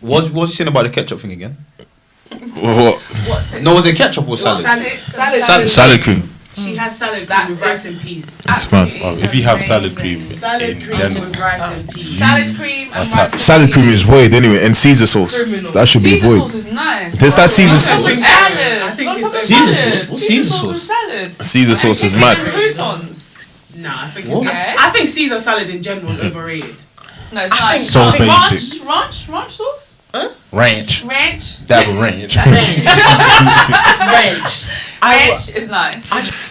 What was you saying about the ketchup thing again? What? No, was it ketchup or salad? Salad cream. She has salad cream with rice and peas. If you have salad cream, Salad cream with rice and peas. Salad cream and rice. Salad cream is void anyway, and Caesar sauce. That should be Caesar void. sauce is nice. There's that Caesar sauce. Salad. I think it's Caesar sauce. What's Caesar sauce? Salad. Caesar sauce is mad. Croutons. Nah, I think it's I think Caesar salad in general is overrated. No, it's nice. So basic. Ranch sauce. Ranch. Dabble ranch. It's ranch. Ranch is nice.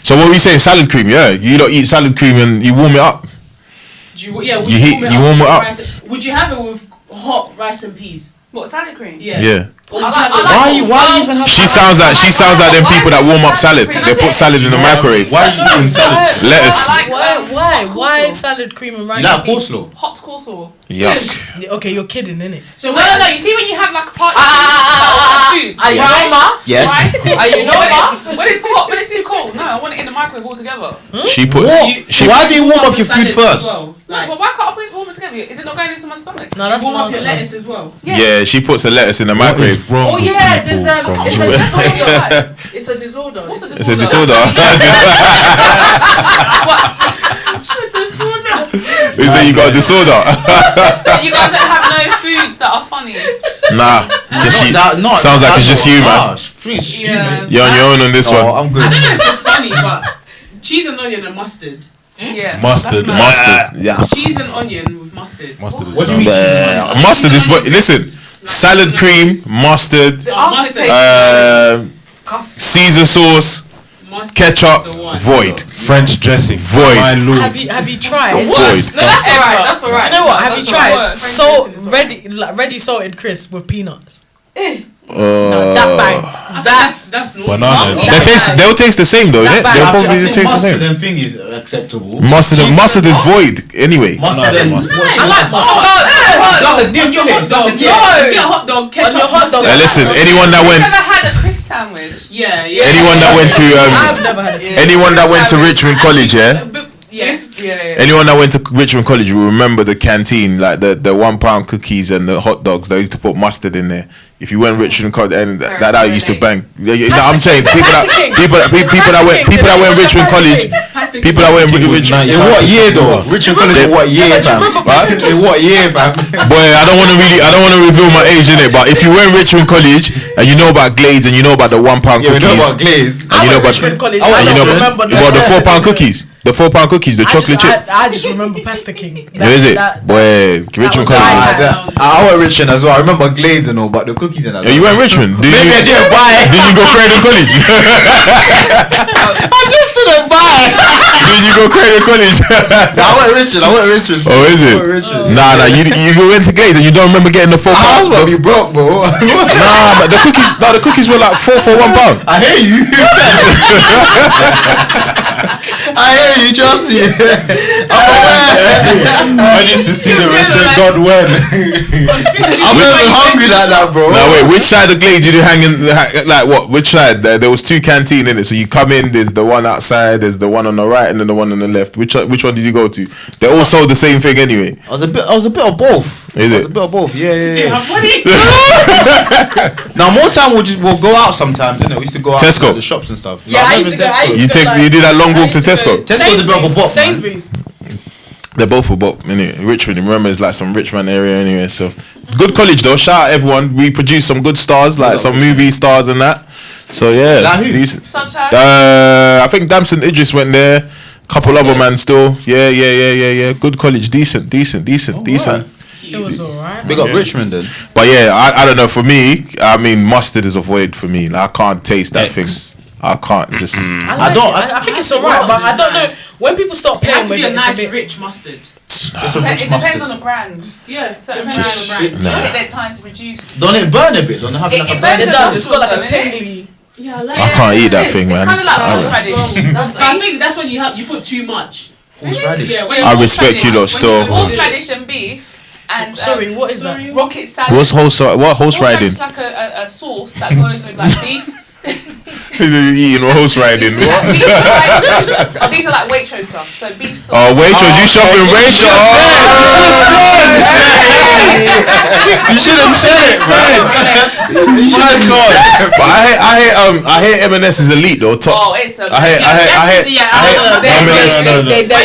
So what we say, salad cream, yeah? You don't eat salad cream and you warm it up. You warm it up. Would you have it with hot rice and peas? What, salad cream? Yeah. Why you even have? She sounds like them people that warm up salad. They put salad in the microwave. Why are you doing salad? Lettuce. Why salad cream and rice? That coleslaw. Hot coleslaw. Yuck. Okay, you're kidding, innit? So no. You see when you have like a party food. Are you Roma? Yes. Are you Noma? When it's hot, when it's too cold. No, I want it in the microwave all together. She puts. Why do you warm up your food first? No, but why can't I put it warm together? Is it not going into my stomach? No, that's warm up nasty. your lettuce as well. Yeah, she puts the lettuce in the microwave. Wrong Oh yeah, with there's people it's from a West. disorder. It's a disorder. What's a It's a disorder? They say you got a disorder. You guys don't have no foods that are funny. Nah, just you. Sounds like it's just you, man. Yeah. You're on your own on this one. I'm good. I don't know if it's funny, but cheese and onion and mustard. Yeah. Mustard. Yeah. Cheese and onion with mustard. Mustard. What do you mean? Mustard is what? Listen, salad cream, mustard, Caesar sauce, ketchup, void. French dressing. Void. My lord. Have you tried? Void. No, that's alright. That's Do alright. you know what? Have you tried French dressing is ready salted crisp with peanuts? No, that bangs. That's normal. Banana. They'll taste the same though, innit? They'll probably taste the Mustard same. and thing is acceptable. Mustard is void anyway. Mustard and I like It's like a dip, innit? It's like a dip. You get a hot dog, ketchup, mustard. Listen, anyone that You've went, never had a crisp sandwich? Yeah. anyone that went to, I've never had it. anyone that went to Richmond College, yeah. Yes. Yeah. Anyone that went to Richmond College will remember the canteen, like the £1 cookies and the hot dogs. They used to put mustard in there. If you went Richmond College, and that used to bang. You know, I'm saying people that went Richmond College, people that went Richmond. In what year though? Richmond College in what year, fam? In what year, fam? Boy, I don't want to reveal my age in it. But if you went Richmond College and you know about Glades and you know about the £1 cookies, Yeah, we know about Glaze. and you know about Richmond College. and you know remember about the £4 cookies. The £4 cookies, the chocolate chip. I just remember Pasta King. Is it? Boy, Richmond was College. nice. I went Richmond as well. I remember Glaze and all, but the cookies and that. Yeah, you went Richmond. Did Maybe I didn't buy it. you go Creighton College? I just didn't buy it. Did you go Creighton College? I went Richmond. Oh, is it? Nah, you went to Glades and you don't remember getting the £4. I was about to be broke, bro. Nah, but the cookies were like £4 for £1. I hear you. I hear you, trust me. I need to see the rest of God when. I'm not even hungry like that, bro. Now wait, which side of Glades did you hang in? Like what? Which side? There was two canteen in it. So you come in. There's the one outside. There's the one on the right, and then the one on the left. Which one did you go to? They all sold the same thing anyway. I was a bit of both. Is it? A bit of both. Yeah. Funny. Now more time we'll go out sometimes, innit? We used to go out Tesco. to the shops and stuff. Yeah, I used to go. You did that long walk to Tesco. Tesco's a bit of a bop, man. Sainsbury's. They're both a bop, innit? Richmond, remember, it's like some Richmond area anyway. So good college though. Shout out everyone. We produce some good stars, like some movie stars and that. So yeah, Like who? decent. Sunshine. I think Damson Idris went there. Couple other man still. Yeah. Good college, decent. It was alright. Big up Richmond then. But yeah, I don't know. For me, I mean, mustard is a void for me. Like, I can't taste that thing. I can't just. I think it's alright, but I don't know when people start It has playing to with be a it. nice, It's a bit. rich mustard. It's a It rich depends mustard. on the brand. Yeah, Certain depends on the brand. brands take their time to produce. Don't it burn a bit? Don't it have like a It burn? burns It does. It's got like a Though, innit? tingly. Yeah, I like I can't eat that thing, man. It's kind of like I- horseradish. I think that's when you put too much. Horseradish. Yeah, I respect you lot still. Horseradish and beef. And Sorry, what is that? rocket salad. What's horse riding? Horseradish is like a sauce that goes with like beef. Eating horse riding. These What? these are like Waitrose stuff. So beef sauce. Oh, Waitrose, you shopping Waitrose? You should have said it, man. You should have gone. But I hate M&S is elite though. Top. Oh, it's a. I hate M&S. They do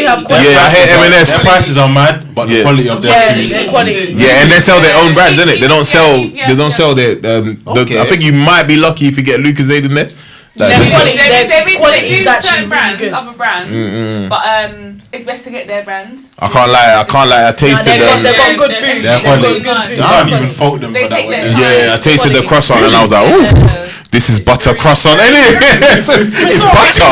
have quality. Yeah, I hate Their M&S. prices are mad, but the quality of their food. Their quality. Yeah, and they sell their own brands, innit? They don't sell. Yeah, They don't sell their. Okay. I think you might be lucky if you get Lucozade in there. Their Like, quality, They their do quality is actually certain really brands, good. other brands, but it's best to get their brands. I can't lie. I tasted They've them. got good food. Their They've got quality. good You food. can't even fault them They for that take one. their time. Yeah, I tasted the Quality. croissant and I was like, ooh, this is butter croissant. It's butter.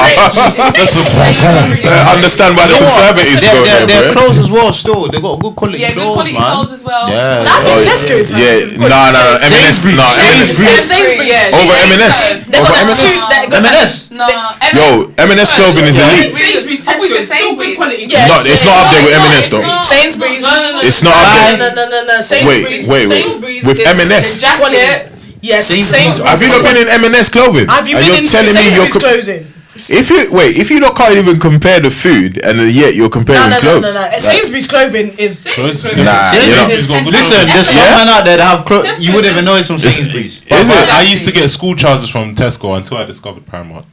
I understand why the conservatives go there, Their bro. clothes as well. Still, they got good quality Yeah, good clothes, quality man. clothes as well. Yeah. I think Tesco's has Yeah, good no. quality. M&S, no. Sainsbury's. Yeah, Over you think M&S. so? They've Over got that M&S. too. They've got that- M&S. No, Yo, M&S clothing is elite. Sainsbury's, I thought you Tesco, said still good quality. Yeah. No, it's not up there with M&S though. Sainsbury's. It's not up there. No. Sainsbury's. Wait. Sainsbury's With is M&S. quality. Yes, Sainsbury's. Have you not been in M&S clothing? Have you And been you're in telling me you're Sainsbury's clothing? if you not can't even compare the food and yet you're comparing clothes. No. Sainsbury's clothing is. Nah, Sainsbury's you're not. It's got good Listen, quality. there's some man out there that have clothes. You wouldn't even know it's from Sainsbury's. Is it? I used to get school trousers from Tesco until I discovered Primark.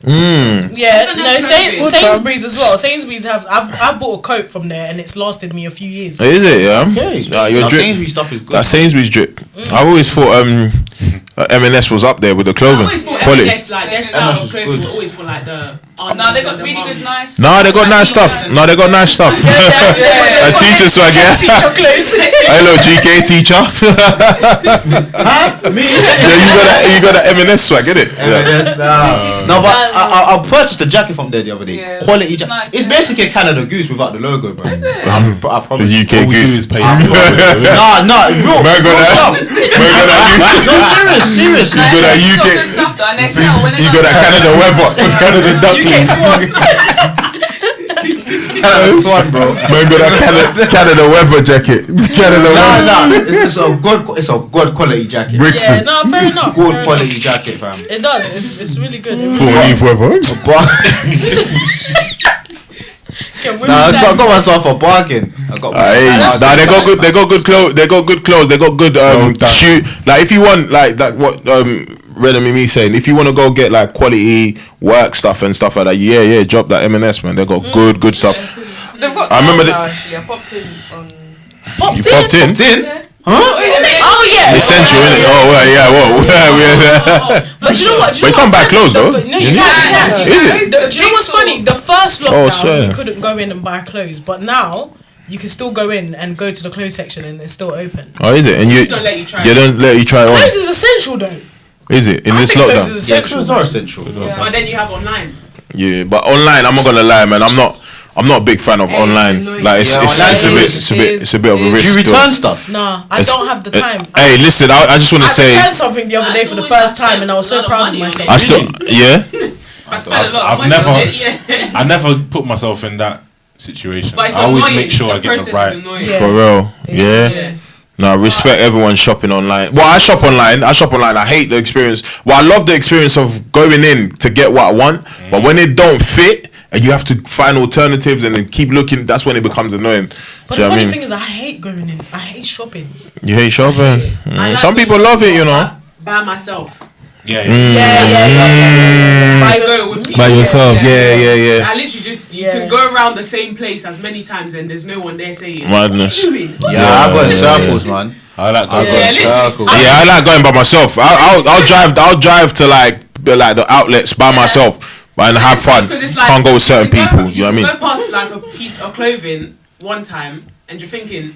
Yeah, no, Sainsbury's. Sainsbury's as well. Sainsbury's I've bought a coat from there and it's lasted me a few years. Is it? Yeah. Okay. Nah, your Now, drip. Sainsbury's stuff is good. That Sainsbury's drip. I always thought M&S was up there with the I clothing always thought quality. M&S, like their style M&S of is clothing good. were always for like the. No, they got really good, nice. No, they got nice stuff. No, they got nice stuff. A teacher swag, yeah. Teacher clothes. Hello, GK teacher. Me? Yeah, you got that M&S swag, innit? M&S, no, but I purchased a jacket from there the other day. Yeah. Quality It's jacket. nice, It's yeah. basically a Canada Goose without the logo, bro. Is it? I The promise. UK All we do goose. is pay. No, real Man got that. stuff. Man got that. No, serious. You got that It's UK. got good stuff though, and they sell when You got that Canada weather. Canada UK ducklings. Swan. Canada Swan, bro. Man got that Canada weather jacket. Canada weather. No, it's a good quality jacket. Yeah, Brixton. no, fair enough. Good fair quality enough. jacket, fam. It does. It's really good. It Full really leaf weather. I got myself a bargain. Nah, they got good. They got good clothes. They got good clothes. They got good shoe. Like if you want like what Red and Mimi saying, if you want to go get like quality work stuff and stuff like that, yeah, drop that M&S, man. They got good stuff. They've got I remember some, actually. I popped in on. You popped in. Oh yeah. Essential, innit? Oh well, yeah. Whoa. But you know what? But you can't buy clothes though. No, you can't. Is it? Do you know what's funny? The first Oh, lockdown, swear. you couldn't go in and buy clothes, but now you can still go in and go to the clothes section and it's still open. Oh, is it? And you Don't let you try. they don't let you try it Clothes on. is essential though. Is it in I this think clothes lockdown? is Yeah, essential. clothes are essential. But then you have online. Yeah, but online, I'm not gonna lie, man. I'm not a big fan of online. Like it's a bit of a Do risk. you return still. stuff? Nah, I don't have the time. Hey, listen, I just want to I say, returned something the other day for the first time and I was so proud of myself. I still, yeah. I spent a lot I've of money never- on it, yeah. I never put myself in that situation. But it's I always annoying. make sure I get the process right. is annoying. Yeah. For real, yeah. Yeah. No, respect everyone shopping online. Well, I shop online. I hate the experience. Well, I love the experience of going in to get what I want, but when it don't fit and you have to find alternatives and then keep looking, that's when it becomes annoying. But Do the you know what I funny mean? thing is, I hate going in. I hate shopping. You hate shopping? I like Some people going love it, you shop know. By myself. Yeah. Yeah. I go with people. By yourself, yeah. I literally just you Yeah. can go around the same place as many times and there's no one there saying Madness. "What are you doing?" Yeah, I got in circles, man. I like I going. got in literally. circles. Yeah, I like going by myself. I'll drive to like the outlets by myself, and have fun. Because it's like, Can't go with certain you can people. You know what I You mean? go past like a piece of clothing one time and you're thinking,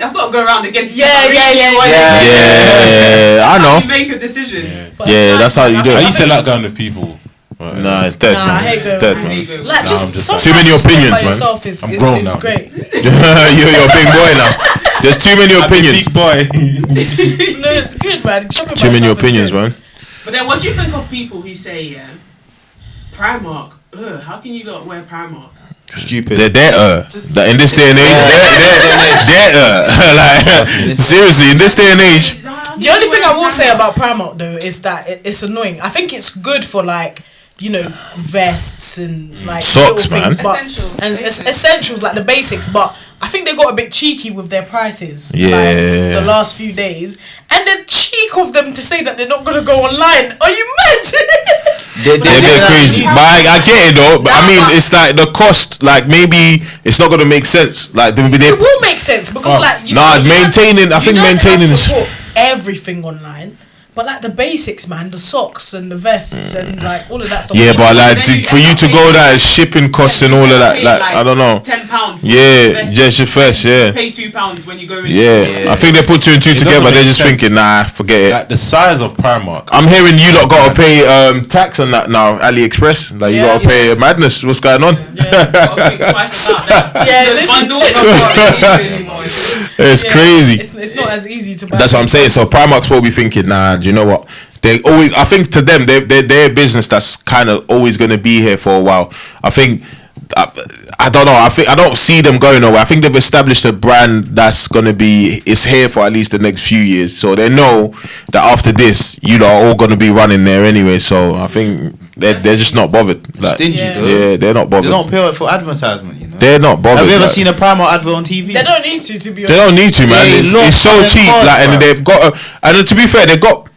I've got to go around again to see if I really want it. Yeah, I You know. make your decision. But Yeah, that's how you do I it. used to like going with people. But, Nah, it's dead, Nah, I hate man. going Dead, with There man. you go. like Nah, just I'm just sometimes Too many just stuff opinions, by man. yourself is grown now. great. You're a big boy now. There's too many opinions. Big boy. No, it's good, man. Shopping Too by many yourself is opinions, good. man. But then what do you think of people who say, Primark, how can you not wear Primark? Stupid. They're in this day and age, they're like seriously, in this day and age, The only thing I will say about Primark though is that it's annoying. I think it's good for like, you know, vests and like Socks, little things, man. but Essentials, and basics. essentials like the basics. But I think they got a bit cheeky with their prices. Yeah. like, the last few days, and the cheek of them to say that they're not gonna go online. Are you mad? They're a bit crazy, but I get it though. But I mean, it's like the cost. Like maybe it's not gonna make sense. Like they It will make sense because like you nah, know, you maintaining. I you think don't maintaining have is. to put everything online. But like the basics, man, the socks and the vests and like all of that stuff. Yeah, but like Then you for you end to up go paying- that shipping costs and all of that, like I don't know. £10. Yeah, just your first, yeah. Pay £2 when you go in. Yeah, I think they put 2 and 2 It together. doesn't They're make just sense. thinking, nah, forget it. Like the size of Primark. I'm hearing you lot gotta pay tax on that now, AliExpress. Like you Yeah. gotta pay madness. What's going on? Yeah, this- It's yeah, crazy. It's not as easy to buy. That's what I'm saying. So Primark's probably thinking, nah, do you know what? They always. I think to them, they're a business that's kind of always gonna be here for a while. I think. I don't know. I think I don't see them going nowhere. I think they've established a brand that's gonna be is here for at least the next few years. So they know that after this, you lot are all gonna be running there anyway. So I think they're just not bothered. Like, Stingy Yeah. though. yeah, they're not They bothered. don't pay for advertisement, you know. They're not bothered. Have you ever like- seen a Primark advert on TV? They don't need to be honest. They don't need to, man. They look It's so fucking cheap. hard, Like, and bro. they've got. And to be fair, they got.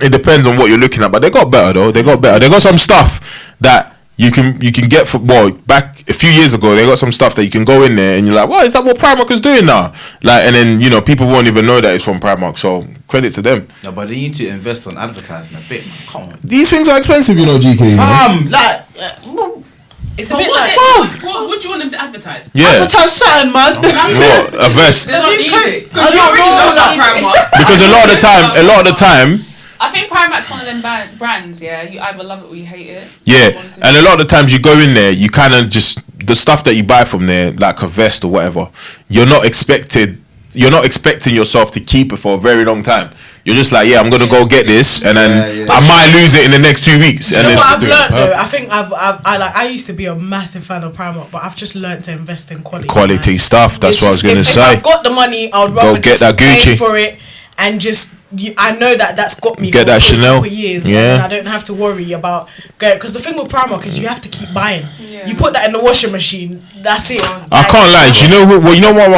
It depends on what you're looking at, but they got better though. They got better. They got some stuff that you can get for. Well, back a few years ago, they got some stuff that you can go in there and you're like, "What is that? What Primark is doing now?" Like, and then people won't even know that it's from Primark. So credit to them. No, but they need to invest on advertising a bit, man. Come on. These things are expensive, GK. Like, It's a But bit what, like. what do you want them to advertise? Yeah. advertise something, man. What a vest. They don't need it. Because you already know about Primark. Because a lot of the time. I think Primark's one of them brands, yeah. You either love it or you hate it. Yeah, Honestly. and a lot of the times you go in there, you kind of just the stuff that you buy from there, like a vest or whatever. You're not expecting yourself to keep it for a very long time. You're just like, yeah, I'm gonna go get this, and then I might lose it in the next 2 weeks. You And know then what I've learned though? I think I used to be a massive fan of Primark, but I've just learned to invest in quality. stuff. That's It's what I was just- gonna if say. I've got the money, I would rather get just that pay Gucci. for it and just. I know that's got me Get for that a good Chanel. couple of years, Yeah. and I don't have to worry about because the thing with Primark is you have to keep buying. Yeah. You put that in the washing machine, that's it. I can't lie. Do you know who? Well, you know what?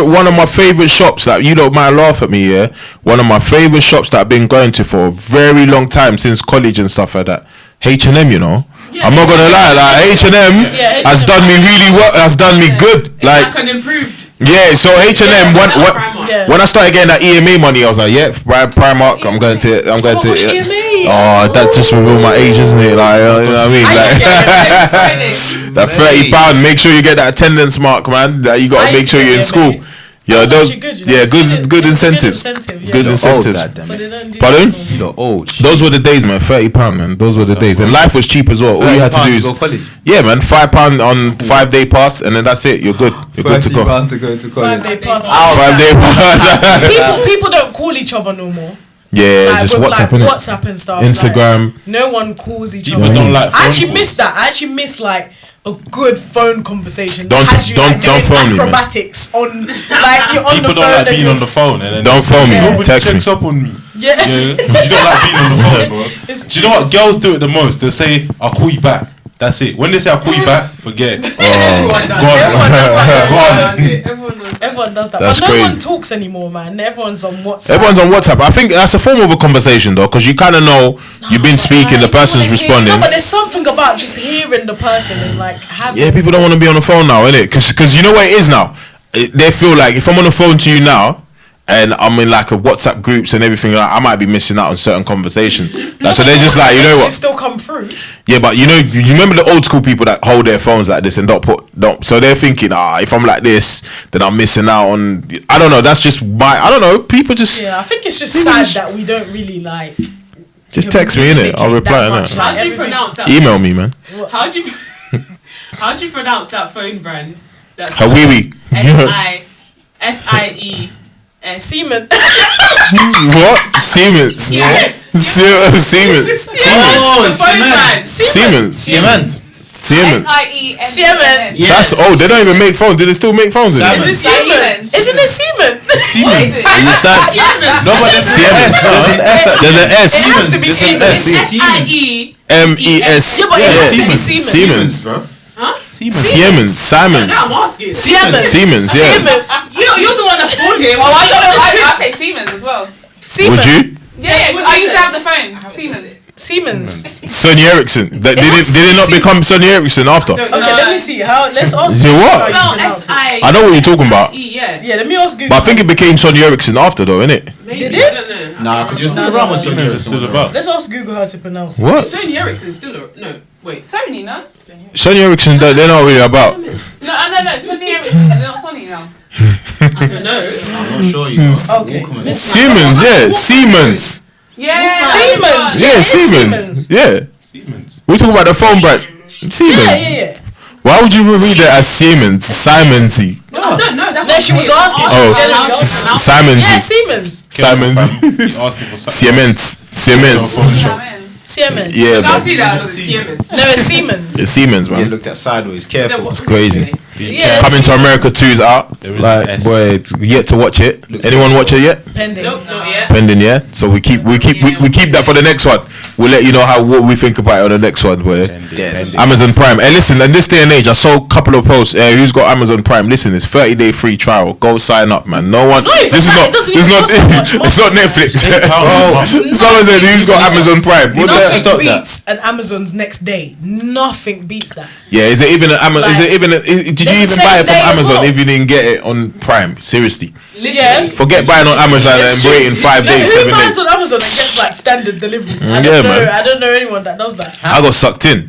One of my favorite shops that you don't might laugh at me. Yeah, one of my favorite shops that I've been going to for a very long time since college and stuff like that. H&M, you know. Yeah. I'm not gonna lie. Like H&M Yeah, has done me really well. Has done me good. It's Like. like an improved. Yeah, so H&M Primark. Yeah. when I started getting that EMA money, I was like, yeah, Primark. I'm going to. what's EMA? Oh, that just revealed my age, isn't it? Like, you know what I mean? Like, that £30. Make sure you get that attendance mark, man. That you gotta I make used sure to you're in get school. EMA. Yeah, That's those. actually good, you know, Yeah, it's good it's a incentives. incentive, yeah. Good You're incentives. old, goddamn But it. they don't do Pardon? that no more. You're old. Those were the days, man. £30, man. Those were the days, and life was cheap as well. All you had to do is, go college. yeah, man, £5 on 5-day pass, and then that's it. You're good. You're good to go. £30 to go to college. 5 day pass. 5-day pass. People don't call each other no more. Yeah, Like, just with, WhatsApp, like, innit? WhatsApp and stuff. Instagram. Like, no one calls each People other. don't like I phone actually calls. miss that. I actually miss like a good phone conversation. Don't- that has you, don't- like, don't doing phone me, man. acrobatics on like you're on People the don't phone. like and being on the phone. And then Don't phone me, man. Nobody Text me. checks up on me. Yeah. Yeah, 'cause you don't like being on the phone, bro. It's Do you know what girls do it the most? They'll say, "I'll call you back." That's it. When they say, "I'll call you back," forget. it. Everyone does. Go on. Everyone does that. Go on. Everyone does. Everyone does that. That's but no crazy. one talks anymore, man. Everyone's on WhatsApp. Everyone's on WhatsApp. I think that's a form of a conversation though, because you kind of know you've been speaking, the person's responding. No, but there's something about just hearing the person and like having. Yeah, people don't want to be on the phone now, innit? Because you know what it is now. They feel like if I'm on the phone to you now, and I'm in like a WhatsApp groups and everything, like, I might be missing out on certain conversation. Like, so they're just like, you know Messages what? still come through. Yeah, but you remember the old school people that hold their phones like this and don't. So they're thinking, if I'm like this, then I'm missing out on. I don't know. That's just I don't know. People just Yeah, I think it's just sad that we don't really like. just text me, innit? I'll reply, that much, innit? like, How do you everything. pronounce that? Email me, man. How do you how do you pronounce that phone brand? That's Hawiwi. SIES. Semen. What? Siemens. Yes. Siemens. Oh, The phone brand. Siemens. Siemens. Siemens. Siemens. Yeah. That's they don't even make phones. Do they still make phones? Is it Siemens? Isn't it Siemens? Siemens. Is it Siemens? No, but there's an S. There's an S. There's an S. It has to be Siemens. SIE. MES. Yeah, but it has to be Siemens. Siemens. Simons. I'm asking. Siemens. Yeah. Siemens. You're the one that's called him. Oh, I don't know. I say Siemens as well. Siemens. Would you? Yeah, would I you used to say? have the phone. Siemens. Siemens. Sony Ericsson. Did it not become Sony Ericsson after? Okay, let me see. Let's ask. Is it what? how you Spell pronounce it. SIE. I know what you're talking about. Yeah. Yeah, let me ask Google. But I think it became Sony Ericsson after, though, innit? Maybe. Did I it? don't know. Nah, because you're still around with Siemens is still about. Let's ask Google how to pronounce it. What? Sony Ericsson still no. Wait. Sony, no? Sony Ericsson, they're not really about. No. Sony Ericsson. They're not Sony now. I don't know. I'm not sure you know. Okay. Siemens, yeah. Siemens. Yeah. Siemens. Yeah, it's Siemens. Yeah. Siemens. We're talking about the phone brand. Siemens. Yeah. Why would you read it as Siemens? Simonsy. I don't know. That's No, what she was I'm asking. Oh. She was genuinely asking. Simonsy. Yeah, Siemens. Simons. He's asking for something. Siemens. Siemens. Yeah, I'll man. see that as a Siemens. No, it's Siemens. It's Siemens, Yeah, man. looked at sideways. Careful. It's crazy. Yeah, Coming to America 2's out. There is Like, an S. boy, it's yet to watch it. Anyone watch it yet? pending. Nope, not yet. Pending, yeah. So we keep that for the next one. We'll let you know what we think about it on the next one. Boy. Amazon Prime. Hey, listen. In this day and age, I saw a couple of posts. Who's got Amazon Prime? Listen, it's 30-day free trial. Go sign up, man. No one. Not even This is that, not. it doesn't It's even not. cost that much It's not Netflix. Someone said, "Who's got Amazon Prime?" What the Nothing Stop that. beats an Amazon's next day. Nothing beats that. Yeah, is it even an Amazon? Like, Is it even? Did you it's even the buy it same from day as Amazon well. if you didn't get it on Prime? Seriously, Literally. forget buying on Amazon and It's true. waiting 5 No, days, who 7 buys days. on Amazon and gets like standard delivery? I yeah, don't know. man. I don't know anyone that does that. I got sucked in.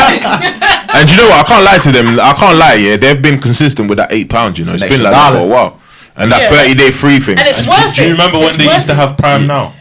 And you know what? I can't lie to them. I can't lie. Yeah, they've been consistent with that £8. You know, it's an been extra like that for dollar. a while. And that Yeah. 30-day free thing. And it's worth Do you it. remember when It's they worth used to it. have Prime Now?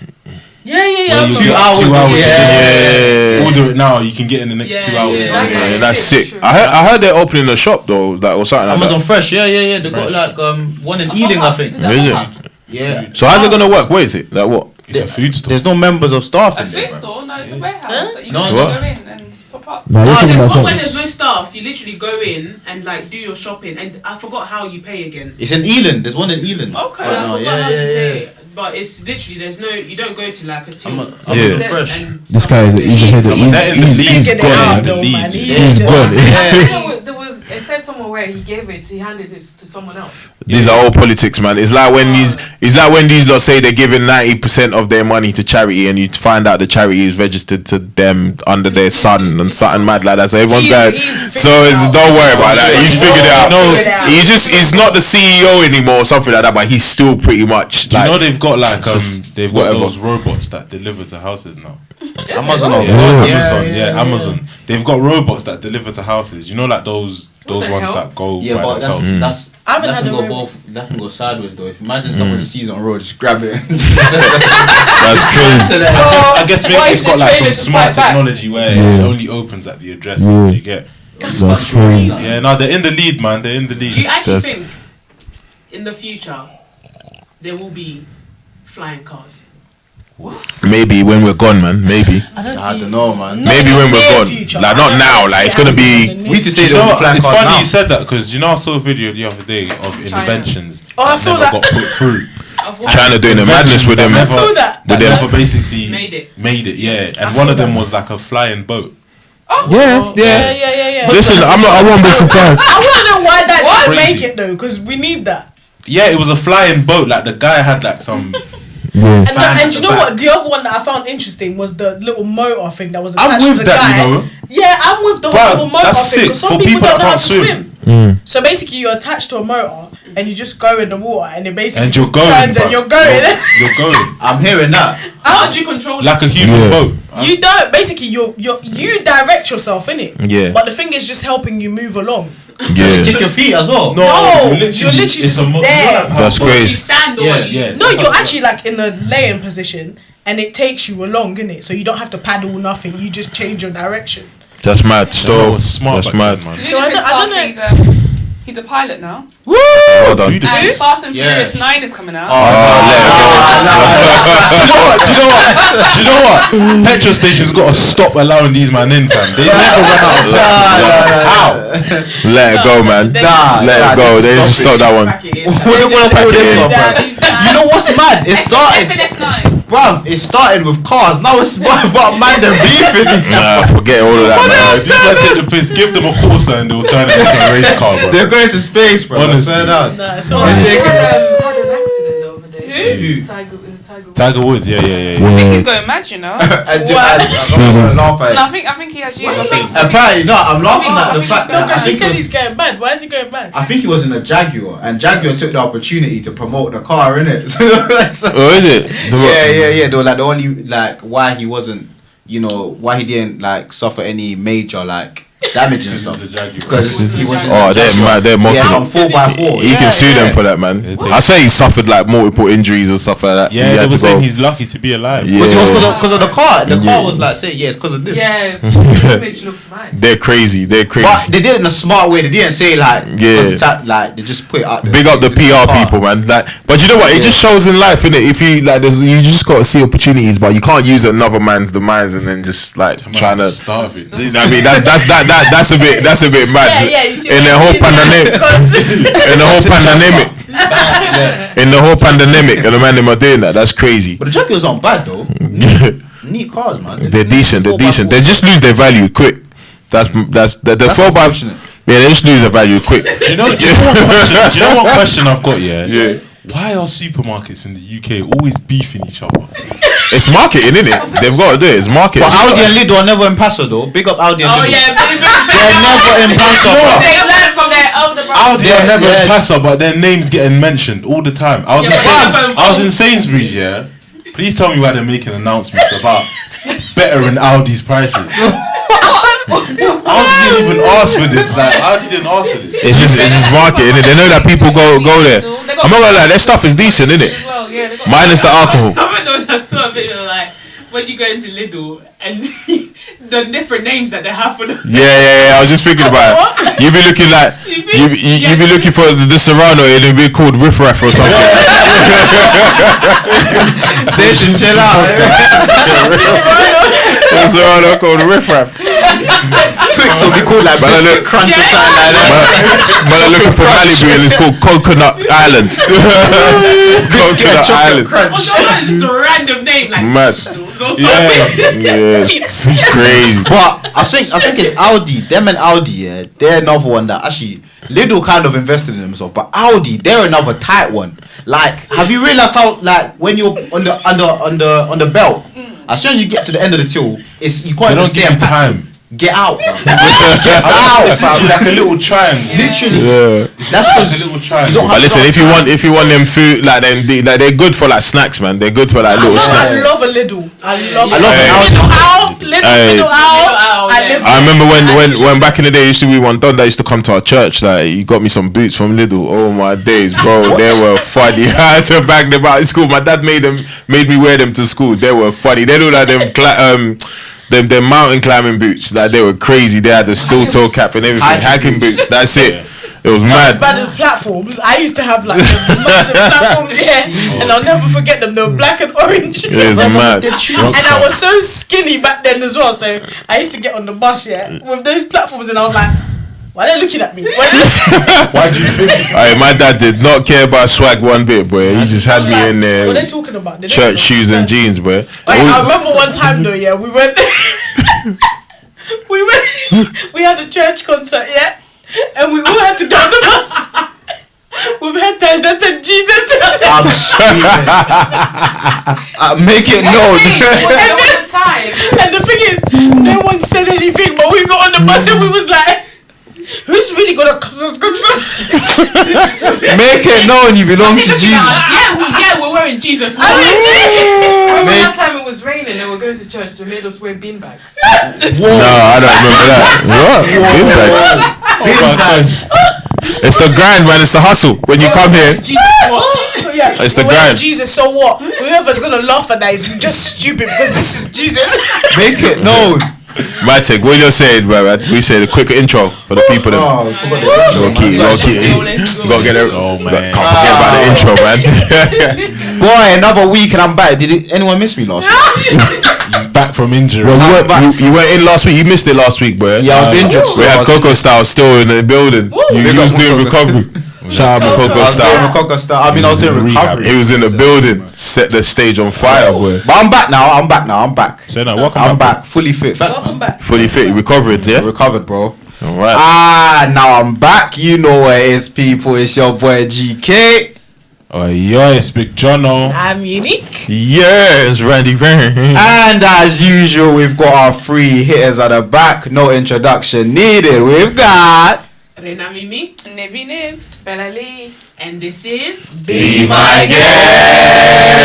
Yeah. Where you 2 get hours, 2 hours. Yeah. Order it now. You can get it in the next 2 hours. yeah. Yeah, that's sick. I heard they're opening a shop though, that or something like Amazon that. Fresh, yeah. They got like one in Ealing, I think. Is it? Yeah. So how's it gonna work? Where is it? Like what? It's a food store. There's no members of staff A in there. food store? No, it's a warehouse that you No, can no. go in and pop up. No, you're talking about It's not when something. there's no staff. You literally go in and like do your shopping, and I forgot how you pay again. It's in Ealing. There's one in Ealing. Okay, Right I now. forgot how you Yeah. pay. But it's literally you don't go to like a till. Amazon Yeah. Fresh. This guy is he's ahead of That is the he's lead. Figured it gone, out man. though, The man. lead. He's gone. There was. It said somewhere where he gave it. He handed it to someone else. These are all politics, man. It's like when these lot say they're giving 90% of their money to charity, and you find out the charity is registered to them under their son and something mad like that. So everyone's going. So don't worry about that. He's figured it out. Figured it out. He's not the CEO anymore or something like that, but he's still pretty much Do you like. know they've got like just they've got whatever. those robots that deliver to houses now. Amazon. Amazon. They've got robots that deliver to houses. You know, like those the ones hell? that go Yeah, by but themselves. that's I haven't that had can a go robot. both. That can go sideways though. If imagine somebody sees it on road, just grab it. That's crazy. I guess maybe Why it's is got the like some trailer to smart fight back? technology where it only opens at the address. Yeah. You get. That's crazy. Yeah, no, they're in the lead, man. They're in the lead. Do you actually Just- think in the future there will be flying cars? Maybe when we're gone, man. Maybe. I don't know, man. Maybe when we're near gone. future. Like I not don't now. see Like it's it gonna happening be. in the We used to say You there know will be what? flying It's cars funny now. you said that because I saw a video the other day of inventions Oh, I that saw never that. got put through. China doing the madness with them. I saw that. With That them. never basically Made it. yeah. And saw one of them that. was like a flying boat. Yeah. Yeah. Listen, I won't be surprised. I want to know why that didn't Crazy. make it though, because we need that. Yeah, it was a flying boat. Like the guy had like some. Yeah. And you know what? The other one that I found interesting was the little motor thing that was I'm attached to with the that, guy. you know. Yeah, I'm with the Bruv, little motor that's thing sick because some for people people don't that know how to can't swim. So basically, you're attached to a motor and you just go in the water and it basically And you're just going, turns and bruv. you're going. You're going I'm hearing that. So how do you control like it? a human Yeah. boat. You don't. Basically, you direct yourself in it. Yeah. But the thing is just helping you move along. Yeah. Kick your feet as well. No, you're literally it's just you know, there. like how That's boats- You crazy. stand or Yeah, you? yeah. No, you're actually like in a laying position and it takes you along, innit? So you don't have to paddle nothing. You just change your direction. That's mad. That Still, was smart that's back mad. then, man. So I don't know. He's a pilot now. Woo! Well done. Who the- And Fast and Yeah. Furious 9 is coming out. Do you know what? Petrol stations got to stop allowing these man in, fam. They never run out of petrol. How? Let it go, man. Let it go. They need to stop that one. Pack it in. What do you want to Pack call it this in. one, bro? You know what's mad? It started, FNF9. bruv. It started with cars. Now it's about man them beefing each other. Nah, forget all of that, man. If these man take the piss, give them a Corsa and they'll turn it into a race car, bro. They're going to space, bro. Honestly. I swear down. Nah, it's Oh, alright. he had an accident the other day. Who? Tiger, is it Tiger Woods? Tiger Woods, yeah. I think he's going mad, you know. And What? I'm gonna laugh at it. No, I think he has you. Apparently, no, I'm laughing at the fact No, that because she said I he's going mad. Why is he going mad? think he was in a Jaguar, and Jaguar took the opportunity to promote the car, innit? So, Oh, is it? yeah. They were like the only like why he wasn't, you know, why he didn't like suffer any major like damage and stuff. Because he was. Oh, they're mad. They're He had mocking some him. 4x4. He can sue them for that, man. Yeah. I say he suffered like multiple injuries or stuff like that. Yeah, he they had were to go. saying he's lucky to be alive. Yeah. Because it was because of the car. The car Yeah. was like, say, yeah, it's because of this. Yeah, the image looked mad. They're crazy. They're But crazy. they did it in a smart way. They didn't say like, Yeah. because like they just put it out there. Big up the This is PR car. people, man. Like, but you know what? It just shows in life, innit? If you like, you just got to see opportunities, but you can't use another man's demise and then just like trying to. starve it. You know what I mean, that's a bit mad. You see In what the I whole mean? pandemic, Because in the whole pandemic, and the man them are doing that. That's crazy. But the Jaguars aren't bad though. Neat cars, man. They're decent. They're decent. They just lose their value quick. That's the That's 4x. unfortunate. Yeah, they just lose their value quick. Do you know what question I've got? Yeah. Why are supermarkets in the UK always beefing each other? It's marketing, innit? They've got to do it. It's marketing. But Audi and Lidl are never in Paso though. Big up Audi and Oh Lidl. yeah, They're never in Paso. bro. they learned from their older brothers. Audi are never yeah. in Paso, but their names getting mentioned all the time. I was in Sainsbury's, yeah. Please tell me why they're making announcements about bettering Audi's prices. Audi didn't even ask for this. Like Audi didn't ask for this. It's just marketing. Innit? They know that people go there. I'm not gonna lie, their stuff is decent, innit? As well, yeah, they got Minus the alcohol. I remember I saw a video like when you go into Lidl and the different names that they have for them. Yeah. I was just thinking about it. You be looking like you be looking for the Serrano, and it'll be called Riff Raff or something. They should chill out. The Serrano called Riff Raff. Twix will be called like But I biscuit look- crunch or something like that. But I'm looking for Malibu, and it's called Coconut Island. Coconut Island. Crunch. It's just a random name like Mad. Skittles or something. Yeah, crazy. But I think it's Audi. Them and Audi, yeah, they're another one that actually Lidl kind of invested in themselves, but Audi, they're another tight one. Like, have you realized how like when you're on the belt, as soon as you get to the end of the till, it's you can't They even don't stay give you and pack. time. Get out, bro. Get out, It's fam. literally like a little triangle. Literally, Yeah. that's Like a because little triangle. don't But listen, if you want them food, like them, they're good for like snacks, man. They're good for like little snacks. I love a Lidl. I love Hey. Lidl out. Lidl out. I live. I remember when back in the day, used to be one Don that used to come to our church. Like, he got me some boots from Lidl. Oh my days, bro, they were funny. I had to bag them out in school. My dad made me wear them to school. They were funny. They look like them mountain climbing boots. Like, they were crazy. They had the steel toe cap and everything. Hiking boots. That's it. It was mad. By the platforms, I used to have like the massive platforms, yeah, and I'll never forget them. They were black and orange. It was mad. And I was so skinny back then as well, so I used to get on the bus, yeah, with those platforms, and I was like, why are they looking at me? Why do you think? Aye, my dad did not care about swag one bit, boy. He just had me in What are they there, talking about? They don't church shoes and understand. jeans, boy. Wait, I remember one time though, yeah, we went, we had a church concert, yeah, and we all had to get on the bus with head ties that said Jesus. I'm screaming. Make it known. All the time. And the thing is, no one said anything, but we got on the bus and we was like, who's really gonna cuss us? Make it known you belong to Jesus. Yeah, we're wearing Jesus. Remember that time it was raining and we were going to church, they made us wear beanbags. No, I don't remember that. What? Beanbags. It's the grind, man. It's the hustle. When you come here, Jesus, what? Yeah, It's the we're wearing grind. Jesus, so what? Whoever's gonna laugh at that is just stupid because this is Jesus. Make it known. My take, what you're saying, bro? We said a quick intro for the people. Oh, I forgot the intro. Go get it. Oh, man. Can't forget about the intro, man. Boy, another week and I'm back. Did anyone miss me last week? He's back from injury. Well, you went in last week. You missed it last week, bro. Yeah, I was injured. We had Coco Style still in the building. You was doing recovery. Shout out to Coco Style. I was doing recovery. He was in the building, set the stage on fire, boy. But I'm back now. I'm back. So now, welcome I'm back. back, fully fit. Welcome back. Fully fit, you recovered, yeah? Recovered, bro. Alright. Now I'm back. You know what it is, people. It's your boy GK. Oh, yo, it's Big Jono. I'm unique. Yeah, it's Randy Van. And as usual, we've got our three hitters at the back. No introduction needed. We've got Rena Mimi. Nibby Nibs. Bella Lee. And this is... Be my guest.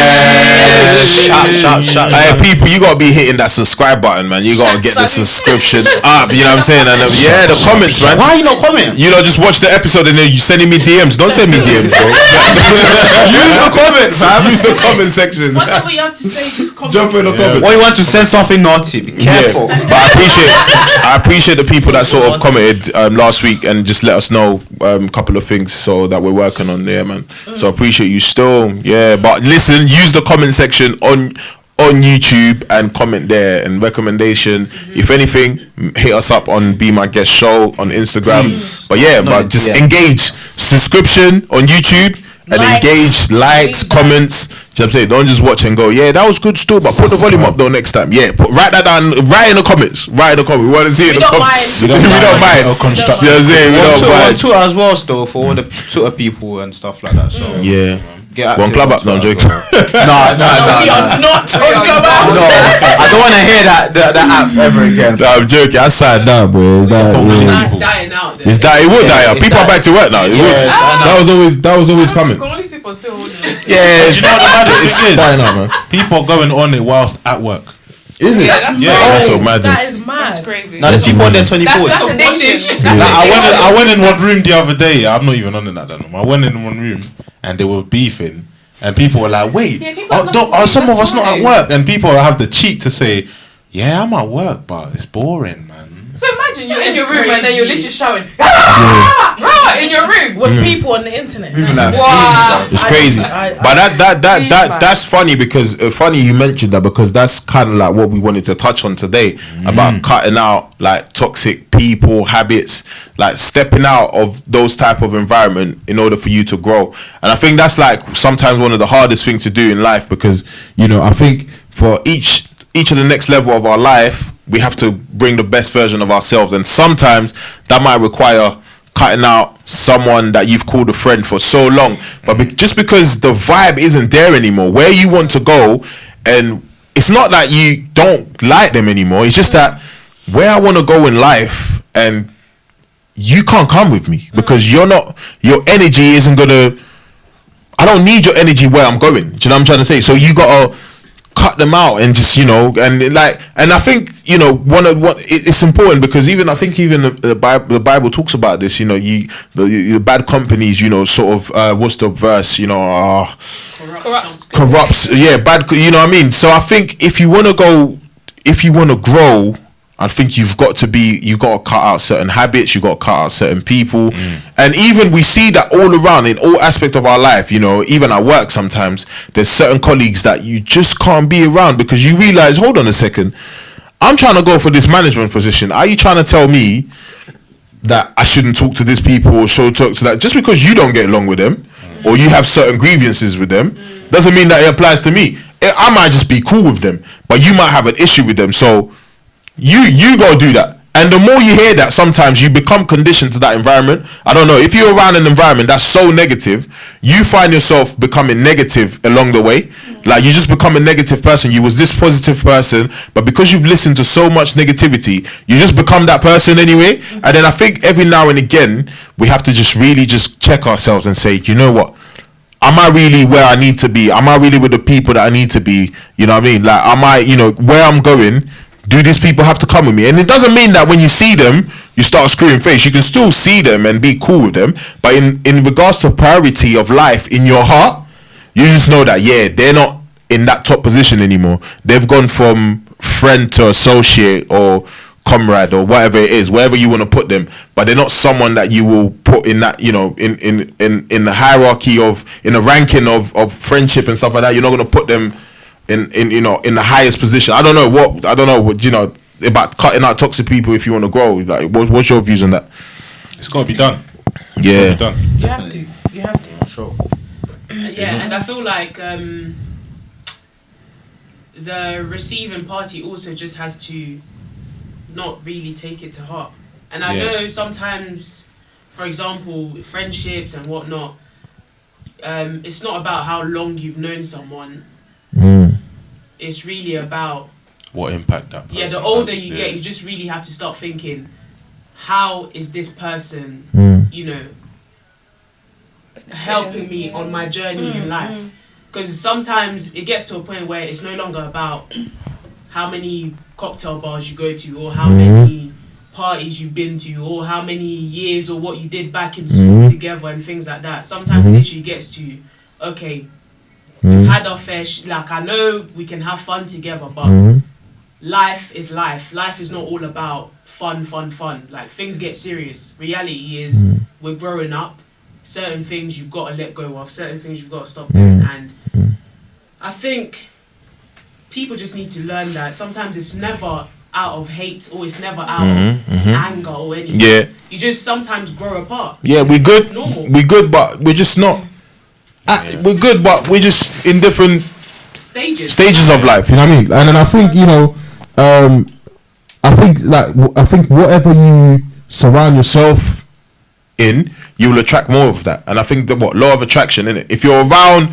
Shout. Hey, people, you gotta be hitting that subscribe button, man. You gotta get the subscription up. You know what I'm saying? And yeah, the comments, man. Why are you not commenting? You know, just watch the episode and then you sending me DMs. Don't send me DMs, bro. Use the comments, man. Use the comment section. Whatever you have to say, just comment. Jump in the comments. Or you want to send something naughty? Be careful. Yeah, but I appreciate the people that sort of commented last week and just let us know a couple of things so that we're working on there, man. So I appreciate you still. Yeah, but listen, use the comment section on YouTube and comment there and recommendation. If anything, hit us up on Be My Guest Show on Instagram. But yeah, but just engage. Subscription on YouTube and engage, likes, comments. You know what I'm saying? Don't just watch and go, yeah, that was good still, but put the volume up though next time. Yeah, write that down. Write in the comments. We want to see it in the comments. We don't mind. You know what I'm saying? We don't mind. Twitter as well, still, for all the Twitter people and stuff like that. So yeah. Get One club up, no, I'm joking. No. We are not on Clubhouse. No, I don't want to hear that app ever again. No, I'm joking. I signed down, bro. It's dying out there. It's dying. It will die out. People are back to work now. It would. That was always coming. All these people are still holding it. Yeah, Do you know what the maddest it's thing is? dying out, man. People are going on it whilst at work. Is it? That's so madness. That is mad. That's crazy. Now there's people on there 24. That's addiction. I went in one room the other day. I'm not even on it that no. I went in one room and they were beefing, and people were like, "Wait, are some of us not at work?" And people have the cheek to say, "Yeah, I'm at work, but it's boring, man." So imagine you're in your room and then you're literally shouting in your room With people on the internet. Wow. It's crazy. But that's funny because funny you mentioned that, because that's kind of like what we wanted to touch on today about cutting out like toxic people, habits, like stepping out of those type of environment in order for you to grow. And I think that's like sometimes one of the hardest things to do in life, because you know, I think for each of the next level of our life, we have to bring the best version of ourselves, and sometimes that might require cutting out someone that you've called a friend for so long, but just because the vibe isn't there anymore where you want to go, and it's not that you don't like them anymore, it's just that where I want to go in life, and you can't come with me because your energy isn't gonna, I don't need your energy where I'm going. Do you know what I'm trying to say? So you gotta cut them out and just, you know, and I think, you know, it's important, because even I think even the Bible talks about this, you know, the bad companies, you know, sort of what's the verse, you know, corrupts, yeah, bad, you know what I mean? So I think if you want to grow, I think you've got to cut out certain habits, you got to cut out certain people. And even we see that all around in all aspects of our life, you know, even at work sometimes, there's certain colleagues that you just can't be around, because you realize, hold on a second, I'm trying to go for this management position. Are you trying to tell me that I shouldn't talk to these people or should talk to that? Just because you don't get along with them or you have certain grievances with them doesn't mean that it applies to me. I might just be cool with them, but you might have an issue with them. So you go do that. And the more you hear that, sometimes you become conditioned to that environment. I don't know, if you're around an environment that's so negative, you find yourself becoming negative along the way. Like you just become a negative person. You was this positive person, but because you've listened to so much negativity, you just become that person anyway. And then I think every now and again we have to just really just check ourselves and say, you know what, am I really where I need to be? Am I really with the people that I need to be? You know what I mean? Like, am I, you know, where I'm going, do these people have to come with me? And it doesn't mean that when you see them, you start screwing face. You can still see them and be cool with them. But in regards to priority of life in your heart, you just know that, yeah, they're not in that top position anymore. They've gone from friend to associate or comrade or whatever it is, wherever you want to put them, but they're not someone that you will put in that, you know, in the hierarchy of, in the ranking of friendship and stuff like that. You're not going to put them in you know, in the highest position. I don't know what, you know, about cutting out toxic people if you want to grow. Like, what's your views on that? It's got to be done. Yeah. It's gotta be done. You have to. Sure. Yeah, and I feel like the receiving party also just has to not really take it to heart. And I know sometimes, for example, friendships and whatnot, it's not about how long you've known someone. It's really about What impact that person the older has, you get, you just really have to start thinking, how is this person, you know, helping me on my journey in life? Because sometimes it gets to a point where it's no longer about how many cocktail bars you go to, or how many parties you've been to, or how many years or what you did back in school together and things like that. Sometimes it literally gets to, okay, we've had our fair like, I know we can have fun together, but life is life. Life is not all about fun. Like, things get serious. Reality is we're growing up. Certain things you've got to let go of. Certain things you've got to stop doing. And I think people just need to learn that sometimes it's never out of hate, or it's never out of anger or anything. Yeah. You just sometimes grow apart. Yeah, we're good. Normal. We're good, but we're just not. We're good, but we're just in different stages of life. You know what I mean? And then I think, you know, I think whatever you surround yourself in, you will attract more of that. And I think the law of attraction, innit? If you're around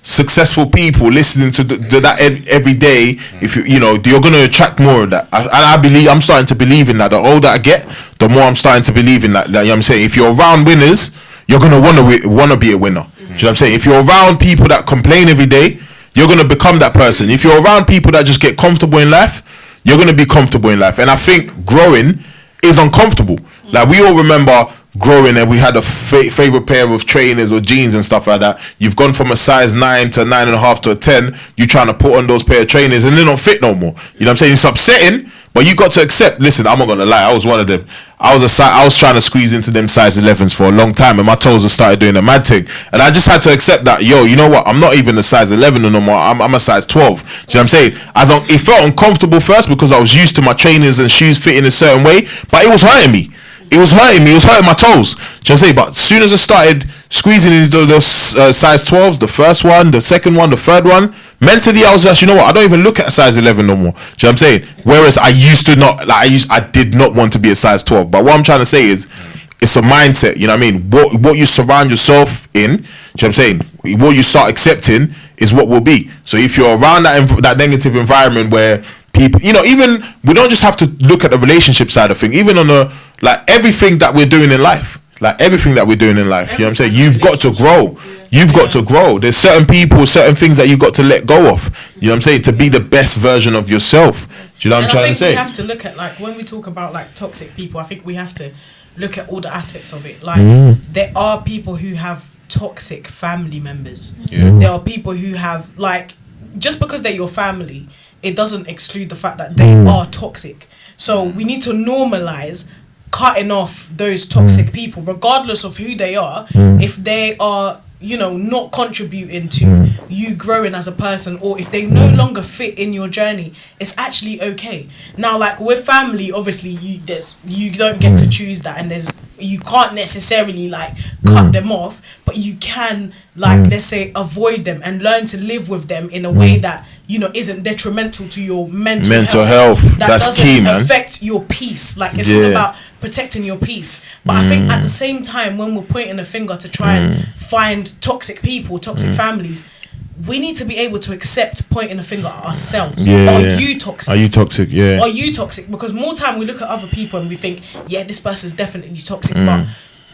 successful people listening to that every day, if you know, you're going to attract more of that. I'm starting to believe in that. The older I get, the more I'm starting to believe in that. Like, you know what I'm saying? If you're around winners, you're going to want to be a winner. Do you know what I'm saying? If you're around people that complain every day, you're going to become that person. If you're around people that just get comfortable in life, you're going to be comfortable in life. And I think growing is uncomfortable. Like, we all remember growing and we had a favorite pair of trainers or jeans and stuff like that. You've gone from a size 9 to 9.5 to a 10. You're trying to put on those pair of trainers and they don't fit no more. You know what I'm saying? It's upsetting, but you got to accept. Listen, I'm not gonna lie, I was one of them. I was trying to squeeze into them size 11s for a long time, and my toes have started doing a mad thing. And I just had to accept that, you know what? I'm not even a size 11 no more. I'm a size 12. Do you know what I'm saying? It felt uncomfortable first because I was used to my trainers and shoes fitting a certain way, but it was hurting me. It was hurting me. It was hurting my toes. Do you know what I'm saying? But as soon as I started squeezing into those size 12s, the first one, the second one, the third one, mentally I was like, you know what? I don't even look at a size 11 no more. Do you know what I'm saying? Whereas I used to not, like I did not want to be a size 12. But what I'm trying to say is, it's a mindset. You know what I mean? What you surround yourself in, do you know what I'm saying? What you start accepting is what will be. So if you're around that negative environment where people, you know, even we don't just have to look at the relationship side of things, even on the, like, everything that we're doing in life, you know what I'm saying? You've got to grow. You've got to grow. There's certain people, certain things that you've got to let go of, you know what I'm saying, to be the best version of yourself. Do you know what I'm trying to say? We have to look at, like, when we talk about, like, toxic people, I think we have to look at all the aspects of it. Like, there are people who have toxic family members. There are people who have, like, just because they're your family, it doesn't exclude the fact that they are toxic. So we need to normalize cutting off those toxic people, regardless of who they are. If they are, you know, not contributing to you growing as a person, or if they no longer fit in your journey, it's actually okay. Now, like, with family, obviously you don't get to choose that, and you can't necessarily, like, cut them off, but you can, like, let's say, avoid them and learn to live with them in a way that, you know, isn't detrimental to your mental health. That's key, man. Affect your peace. Like, it's all about protecting your peace. But I think at the same time, when we're pointing a finger to try and find toxic people, toxic families, we need to be able to accept pointing a finger at ourselves. You toxic? Are you toxic? Yeah. Are you toxic? Because more time we look at other people and we think, yeah, this person's definitely toxic, but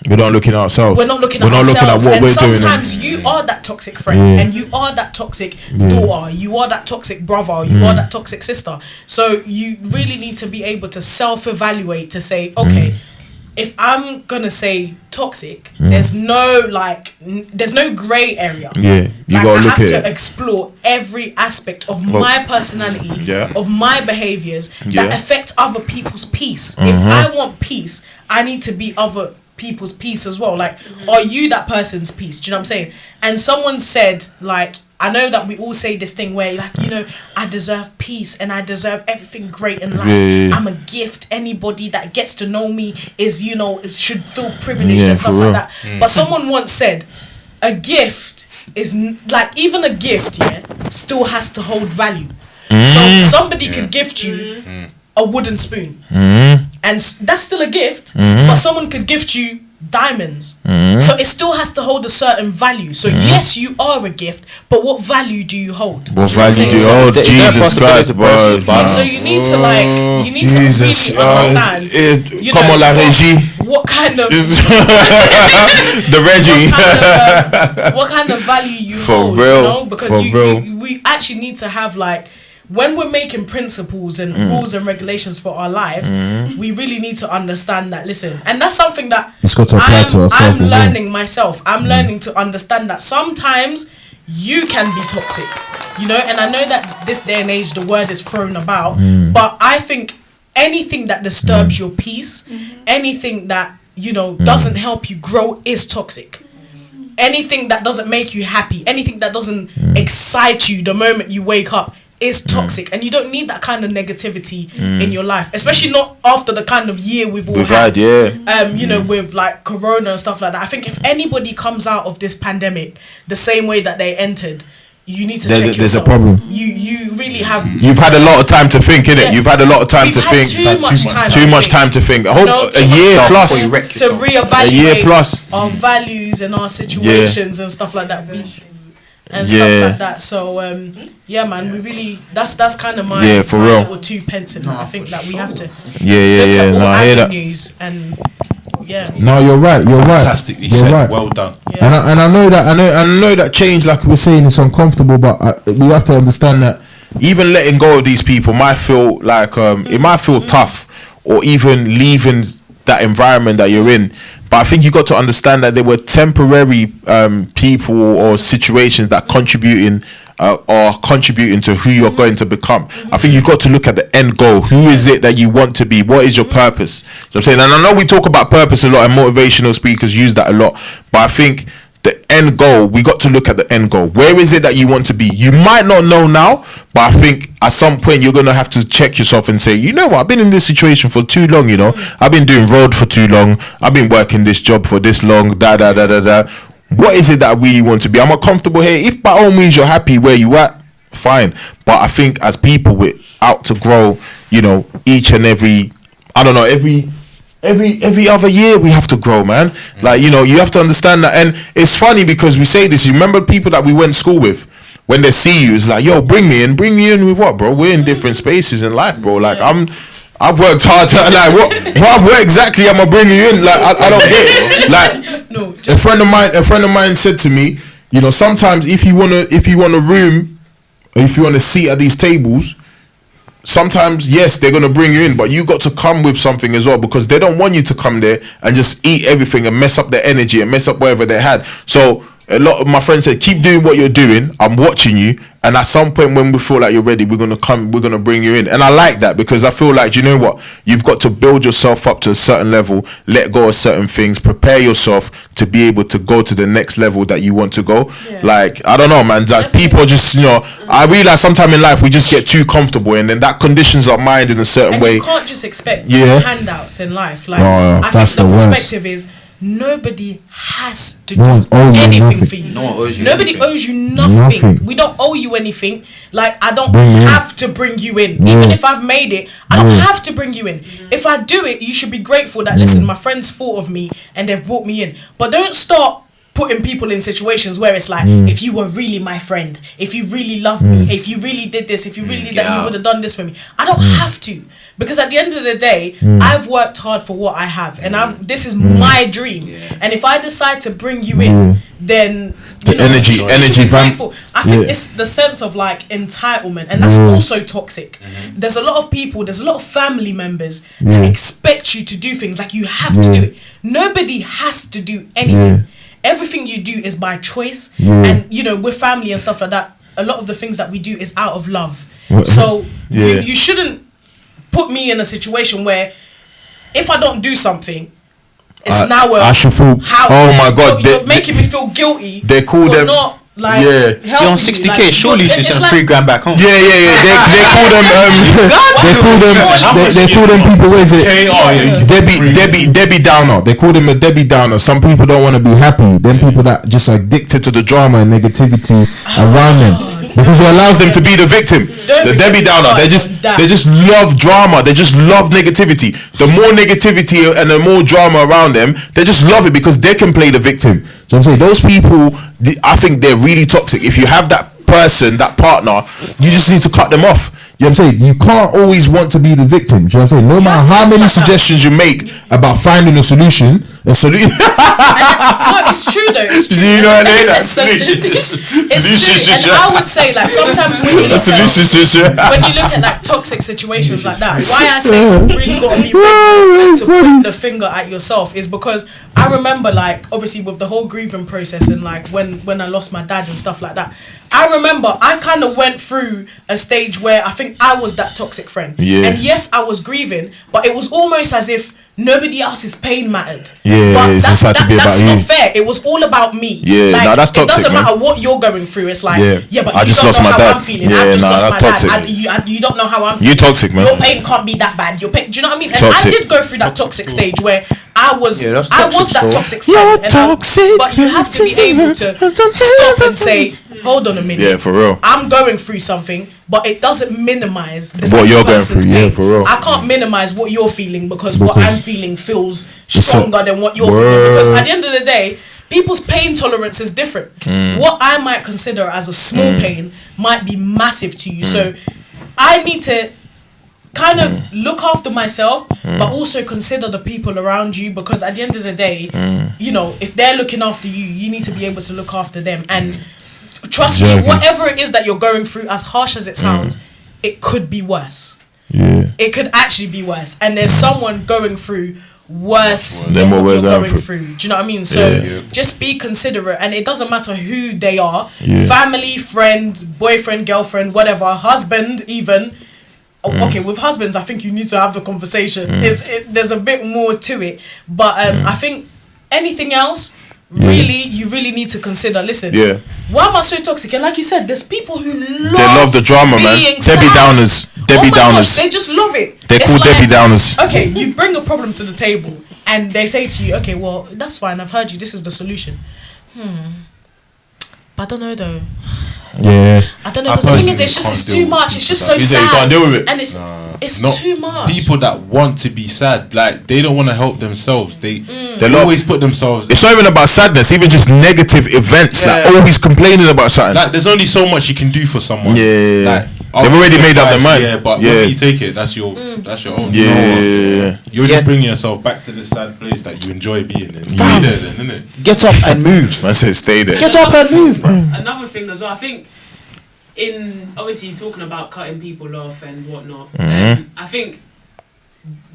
we're not looking at ourselves. We're not looking at what and we're doing. Sometimes you are that toxic friend, and you are that toxic daughter, you are that toxic brother, you are that toxic sister. So you really need to be able to self-evaluate to say, okay, if I'm gonna say toxic, there's no there's no grey area. Yeah, you gotta look I have at to it. explore every aspect of my personality, of my behaviors that affect other people's peace. If I want peace, I need to be other people's peace as well. Like, are you that person's peace? Do you know what I'm saying? And someone said, like, I know that we all say this thing where, like, you know, I deserve peace and I deserve everything great in life. Yeah. I'm a gift. Anybody that gets to know me is, you know, should feel privileged and stuff like that. But someone once said, a gift is like, even a gift, still has to hold value. So somebody could gift you a wooden spoon, and that's still a gift. But someone could gift you diamonds, so it still has to hold a certain value. So yes, you are a gift, but what value do you hold? What Do you know value do you I'm hold? Is there a Jesus possibility Christ, bro. saying? So you need to you need Jesus, to really understand. You come know, on, la régie. What kind of The Reggie. what kind of value you For hold? real, You know, because for real. we actually need to have, like, when we're making principles and rules and regulations for our lives, we really need to understand that. Listen, and that's something that It's got to apply to ourselves I'm as well. learning myself. I'm learning to understand that sometimes you can be toxic, you know. And I know that this day and age the word is thrown about, but I think anything that disturbs your peace, anything that, you know, doesn't help you grow is toxic. Anything that doesn't make you happy, anything that doesn't excite you the moment you wake up is toxic. And you don't need that kind of negativity in your life, especially not after the kind of year we've all had. You know, with like corona and stuff like that. I think if anybody comes out of this pandemic the same way that they entered, you need to check yourself. There's a problem. You really have. You've had a lot of time to think, innit? Yeah. You've had a lot of time to think. Too much time to think. A whole No, a year plus. to reevaluate A year plus. our values and our situations and stuff like that. Stuff like that. So yeah, man, we really that's kind of my for my real. little 2 pence in that. I think that we have to look Yeah. at all No, I hear that. avenues and No, you're right. You're right. Fantastically You're said. right. Well done. And I know that I know that change, like we were saying, is uncomfortable, but we have to understand that Even letting go of these people might feel like it might feel tough, or even leaving that environment that you're in. But I think you got to understand that they were temporary people or situations that are contributing to who you're going to become. I think you've got to look at the end goal. Who is it that you want to be? What is your purpose? So I'm saying, and I know we talk about purpose a lot, and motivational speakers use that a lot, but I think the end goal, we got to look at the end goal. Where is it that you want to be? You might not know now, but I think at some point you're going to have to check yourself and say, you know what, I've been in this situation for too long, you know. I've been doing road for too long. I've been working this job for this long, What is it that I really want to be? I'm comfortable here. If by all means you're happy where you at, fine. But I think as people, we're out to grow, you know, each and every, I don't know, every other year we have to grow, man. Like, you know, you have to understand that. And it's funny because we say this, you remember people that we went to school with, when they see you, it's like, yo, bring me in with what, bro? We're in different spaces in life, bro. Like, I've worked hard to, like, what exactly am I bringing you in? Like, I don't get it. Like, a friend of mine said to me, you know, sometimes if you want a room, or if you want a seat at these tables, sometimes, yes, they're going to bring you in, but you got to come with something as well, because they don't want you to come there and just eat everything and mess up their energy and mess up whatever they had. So a lot of my friends said, keep doing what you're doing. I'm watching you. And at some point when we feel like you're ready, we're going to bring you in. And I like that, because I feel like, you know what? You've got to build yourself up to a certain level, let go of certain things, prepare yourself to be able to go to the next level that you want to go. Yeah. Like, I don't know, man. That people just, you know, I realize sometime in life we just get too comfortable, and then that conditions our mind in a certain way. You can't just expect handouts in life. Like, I think the perspective is, nobody has to do anything for you. Nobody owes you nothing. We don't owe you anything. Like, I don't have to bring you in. Even if I've made it, I don't have to bring you in. If I do it, you should be grateful that, listen, my friends thought of me and they've brought me in. But don't start putting people in situations where it's like, if you were really my friend, if you really loved me, if you really did this, if you really did that, you would have done this for me. I don't have to. Because at the end of the day, I've worked hard for what I have, and this is my dream. And if I decide to bring you in, then The energy you should be vamp. grateful. I think Yeah. it's the sense of like entitlement, and that's also toxic. There's a lot of people, there's a lot of family members that expect you to do things like you have to do it. Nobody has to do anything. Everything you do is by choice, and with family and stuff like that. A lot of the things that we do is out of love. So you shouldn't put me in a situation where if I don't do something, it's now I should feel. how Oh my God! you're making me feel guilty. They call for them. not like Yeah. help You're on me, 60k. like, Surely you should it's send like- 3 grand back home. Yeah. They call them. They call them people. What is it? Debbie Downer. They call them a Debbie Downer. Some people don't want to be happy. Then people that just addicted to the drama and negativity around them, because it allows them to be the victim. The Debbie Downer. They just love drama. They just love negativity. The more negativity and the more drama around them, they just love it because they can play the victim. So I'm saying those people, I think they're really toxic. If you have that person, that partner, you just need to cut them off. You know what I'm saying? You can't always want to be the victim. You know what I'm saying? No matter how many suggestions you make about finding a solution, No, it's true though. It's true. You know what I mean? It's true. And I would say like sometimes when you look at like toxic situations like that, why I say you really got to be ready to put the finger at yourself is because I remember like obviously with the whole grieving process and like when I lost my dad and stuff like that, I remember I kind of went through a stage where I think I was that toxic friend. Yeah. And yes, I was grieving, but it was almost as if nobody else's pain mattered. Yeah, but it's just had to be about that's you. not fair. It was all about me. Yeah, like, nah, that's toxic, It doesn't man. matter what you're going through. It's like, Yeah. but I you just don't lost know my how dad. I'm feeling. Yeah, I've just nah, lost that's my toxic. dad. You don't know how I'm feeling. You're toxic, man. Your pain can't be that bad. Your pain. Do you know what I mean? And Toxic. I did go through that toxic stage where I was that's that toxic, toxic You're friend. And toxic. but you have to be able to stop and say, hold on a minute. Yeah, for real. I'm going through something, but it doesn't minimize the What next you're going person's through, yeah, pain. for real. I can't minimize what you're feeling because what Because I'm feeling feels so- stronger than what you're feeling. Because at the end of the day, people's pain tolerance is different. What I might consider as a small pain might be massive to you. So I need to kind of look after myself, but also consider the people around you, because at the end of the day, if they're looking after you, you need to be able to look after them. And trust me, whatever it is that you're going through, as harsh as it sounds, it could be worse. Yeah. It could actually be worse. And there's someone going through worse Than than what what we're you're going going through. through. Do you know what I mean? So just be considerate, and it doesn't matter who they are, family, friend, boyfriend, girlfriend, whatever, husband even. Okay, with husbands, I think you need to have the conversation. There's a bit more to it, but I think anything else, you really need to consider. Listen, why am I so toxic? And like you said, there's people who love the drama, man. being Debbie sad. Downers. Debbie Oh my Downers. gosh, they just love it. They It's call like, Debbie Downers. Okay, you bring a problem to the table, and they say to you, okay, well, that's fine. I've heard you. This is the solution. But I don't know though. Yeah. I don't know, because the thing is, it's too much. It's just so You say sad. you can't deal with it? And it's Not too much. People that want to be sad, like they don't want to help themselves. They always put themselves. It's not even about sadness, even just negative events. Like always complaining about something. Like there's only so much you can do for someone. Yeah. Like, They've already made up their mind. Yeah, but Yeah. when you take it, that's your own. Yeah. You're just bringing yourself back to the sad place that you enjoy being in. Stay there, then, innit? Get up and move. I said stay there. Get up and move. Another thing as well, I think, in obviously talking about cutting people off and whatnot, I think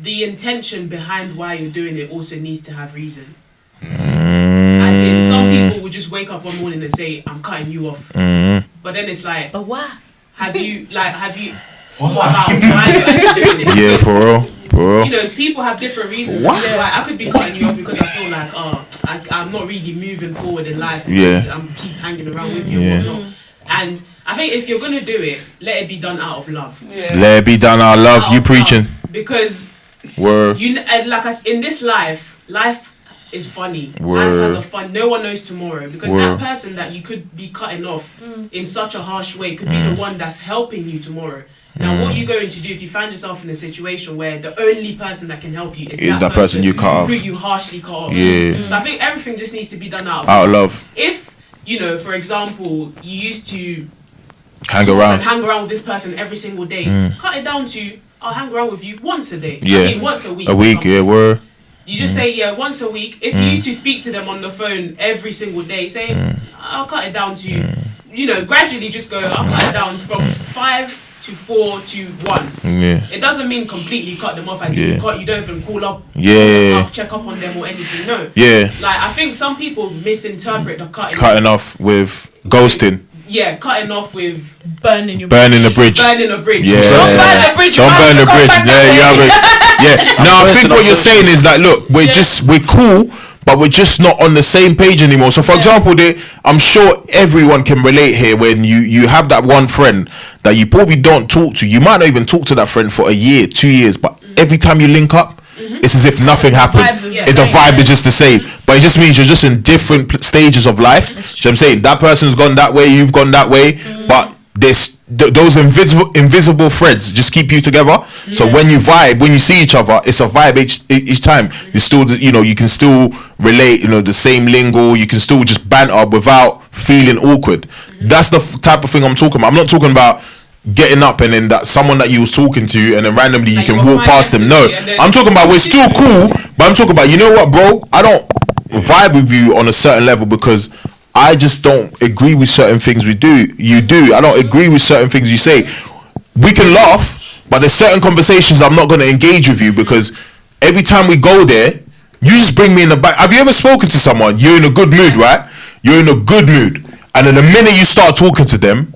the intention behind why you're doing it also needs to have reason. As in, some people will just wake up one morning and say, "I'm cutting you off," but then it's like, But why? have you thought about why you're actually doing it? Yeah, for real. You know, people have different reasons. Like, I could be cutting you off because I feel like, I'm not really moving forward in life because I'm keep hanging around with you and whatnot. And I think if you're gonna do it, let it be done out of love. Let it be done our love. Out You of preaching. love. Because Word. in this life is funny. Word. Life has a fun. No one knows tomorrow, because Word. that person that you could be cutting off in such a harsh way could be the one that's helping you tomorrow. Now, what are you going to do if you find yourself in a situation where the only person that can help you is that person you cut off? who you harshly cut off? Yeah. So I think everything just needs to be done out Out of love. If, for example, you used to Hang and around. hang around with this person every single day, cut it down to, I'll hang around with you once a day. Yeah. Once a week. A or week, something. yeah, word. You just say once a week. If you used to speak to them on the phone every single day, say I'll cut it down to gradually just go. I'll cut it down from 5 to 4 to 1. Yeah. It doesn't mean completely cut them off as you don't even call up, check up on them or anything. No. Yeah. Like I think some people misinterpret the cutting off with ghosting. Yeah, cutting off with burning the bridge. Burning a bridge. Yeah. Don't burn the bridge. Don't burn the bridge. Yeah, you have it. Yeah. Now I think what you're saying is that look, we're cool, but we're just not on the same page anymore. So for example, I'm sure everyone can relate here when you have that one friend that you probably don't talk to. You might not even talk to that friend for a year, 2 years, but every time you link up, it's as if nothing happened. The vibe is just the same, but it just means you're just in different stages of life. So I'm saying that person's gone that way, you've gone that way, but there's those invisible threads just keep you together. So when you vibe, when you see each other, it's a vibe each time. You still, you can still relate. The same lingo. You can still just banter without feeling awkward. That's the type of thing I'm talking about. I'm not talking about getting up and then that someone that you was talking to and then randomly you can walk past them. No, I'm talking about we're still cool, but I'm talking about, you know what, bro, I don't vibe with you on a certain level because I just don't agree with certain things you do. I don't agree with certain things you say. We can laugh, but there's certain conversations I'm not going to engage with you because every time we go there, you just bring me in the back. Have you ever spoken to someone, you're in a good mood, right? You're in a good mood, and then the minute you start talking to them,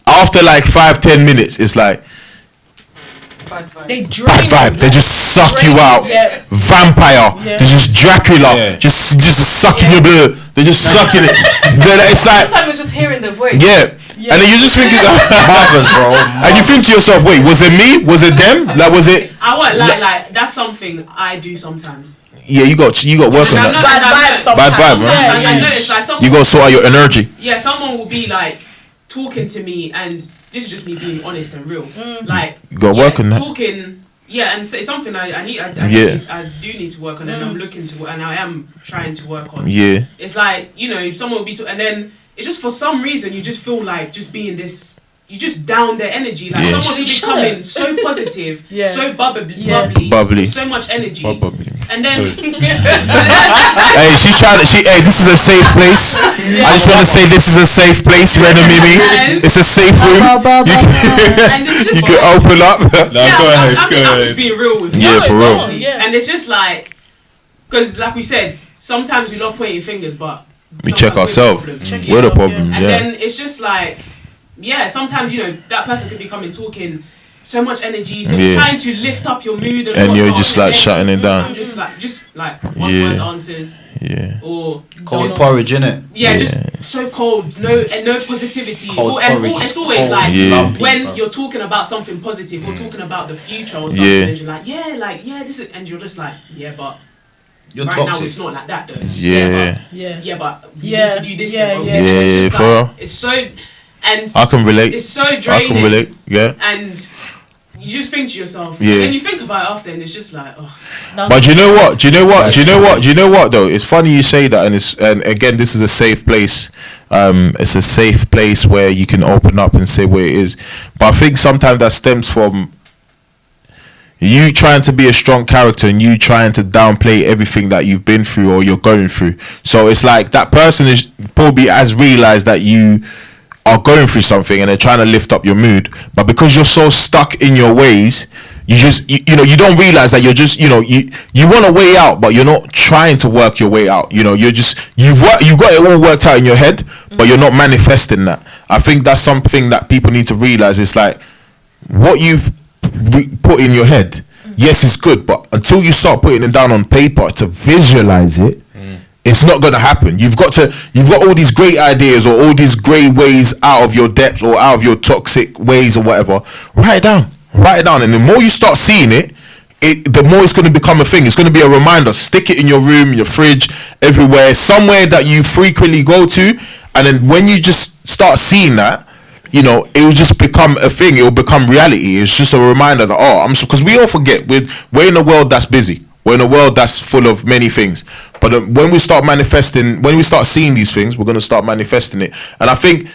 after like 5-10 minutes, it's like Bad vibe. Bad vibe. They just suck you out. Yeah. Vampire. Yeah. They just Dracula. Yeah. Just sucking your blood. They're just sucking it. It's like Sometimes we're just hearing the voice. yeah. And then you just think Mothers, bro. and you think to yourself, wait, was it me? Was it them? Like was it? I won't like that's something I do sometimes. Yeah, you got work on that. Bad vibe sometimes. Bad vibe, man. Sometimes I notice like someone, You got to sort out your energy. yeah, someone will be like talking to me, and this is just me being honest and real. Like You gotta work on that. Talking, yeah, and it's something I do need to work on, and I'm looking to, and I am trying to work on. Yeah. It's like someone will be, and then it's just for some reason you just feel like just being this. You just down their energy, like Yeah. someone will be coming so positive, Yeah. so bubbly, Bubbly. so much energy, Bubbly. and then Hey, she's trying to. Hey, this is a safe place. I just want to say this is a safe place, Rena Mimi. It's a safe room. You and it's just can open up. No, go ahead. I'm just being real with you. Yeah, for real. And it's just like, because like we said, sometimes we love pointing fingers, but We check sometimes ourselves. we're the problem. We're the problem. And Yeah. then it's just like, yeah, sometimes that person could be coming talking so much energy, so Yeah. trying to lift up your mood, and And you're whatnot, just and like then shutting it down. I'm just like one word answers, Yeah. or Cold just, porridge, innit? yeah, just so cold, no positivity. Cold And porridge. it's always Cold. like Yeah. when you're talking about something positive or talking about the future or something, Yeah. and you're like, this is, and you're just like, yeah, but You're right now toxic. it's not like that though. Yeah. Yeah, but we Yeah. need to do this. Yeah, then, bro. yeah. And it's Yeah, just for like, real. it's so, and I can relate. it's so I draining. can relate. Yeah. And you just think to yourself, Yeah. and you think about it after, and it's just like, oh, But do you know what? Though it's funny you say that, and again, this is a safe place. It's a safe place where you can open up and say where it is. But I think sometimes that stems from you trying to be a strong character and you trying to downplay everything that you've been through or you're going through. So it's like that person is probably has realized that you are going through something and they're trying to lift up your mood, but because you're so stuck in your ways, you just you don't realize that you're just you want a way out, but you're not trying to work your way out. You're just you've got it all worked out in your head, but you're not manifesting that. I think that's something that people need to realize. It's like what you've put in your head, yes, it's good, but until you start putting it down on paper to visualize it, it's not going to happen. You've got all these great ideas or all these great ways out of your depths or out of your toxic ways or whatever. Write it down, and the more you start seeing it, the more it's going to become a thing. It's going to be a reminder. Stick it in your room, in your fridge, everywhere, somewhere that you frequently go to, and then when you just start seeing that, it will just become a thing. It will become reality. It's just a reminder that because we all forget we're in a world that's busy. We're in a world that's full of many things. But when we start manifesting, when we start seeing these things, we're going to start manifesting it. And I think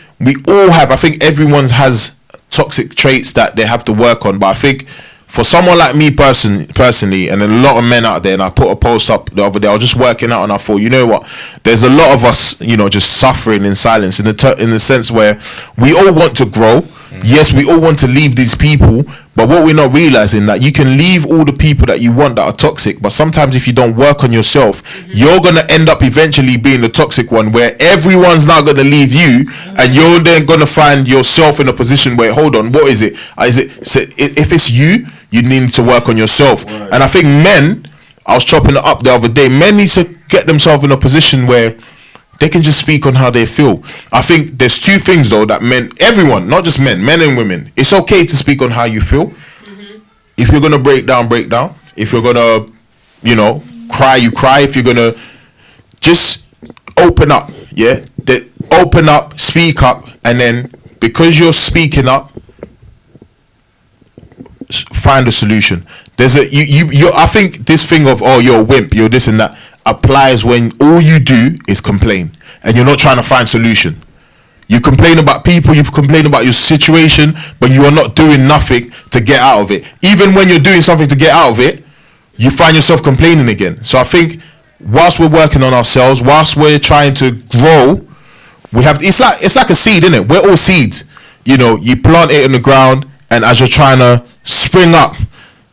everyone has toxic traits that they have to work on. But I think for someone like me personally, and a lot of men out there, and I put a post up the other day. I was just working out, and I thought, you know what? There's a lot of us, you know, just suffering in silence, in the sense where we all want to grow. Yes, we all want to leave these people, but what we're not realizing that you can leave all the people that you want that are toxic, but sometimes if you don't work on yourself, you're gonna end up eventually being the toxic one, where everyone's now gonna leave you, and you're then gonna find yourself in a position where, hold on, what is it? If it's you need to work on yourself. Right. And I think men, I was chopping it up the other day, men need to get themselves in a position where they can just speak on how they feel. I think there's two things though that men, everyone, not just men and women, it's okay to speak on how you feel. If you're gonna break down. If you're gonna, you know, cry, you cry. If you're gonna just open up, open up, speak up, and then because you're speaking up, find a solution. There's a you I think this thing of, oh, you're a wimp, you're this and that, applies when all you do is complain and you're not trying to find solution. You complain about people, you complain about your situation, but you are not doing nothing to get out of it. Even when you're doing something to get out of it, you find yourself complaining again. So I think whilst we're working on ourselves, whilst we're trying to grow, we have, it's like a seed, isn't it? We're all seeds. You know, you plant it in the ground, and as you're trying to spring up,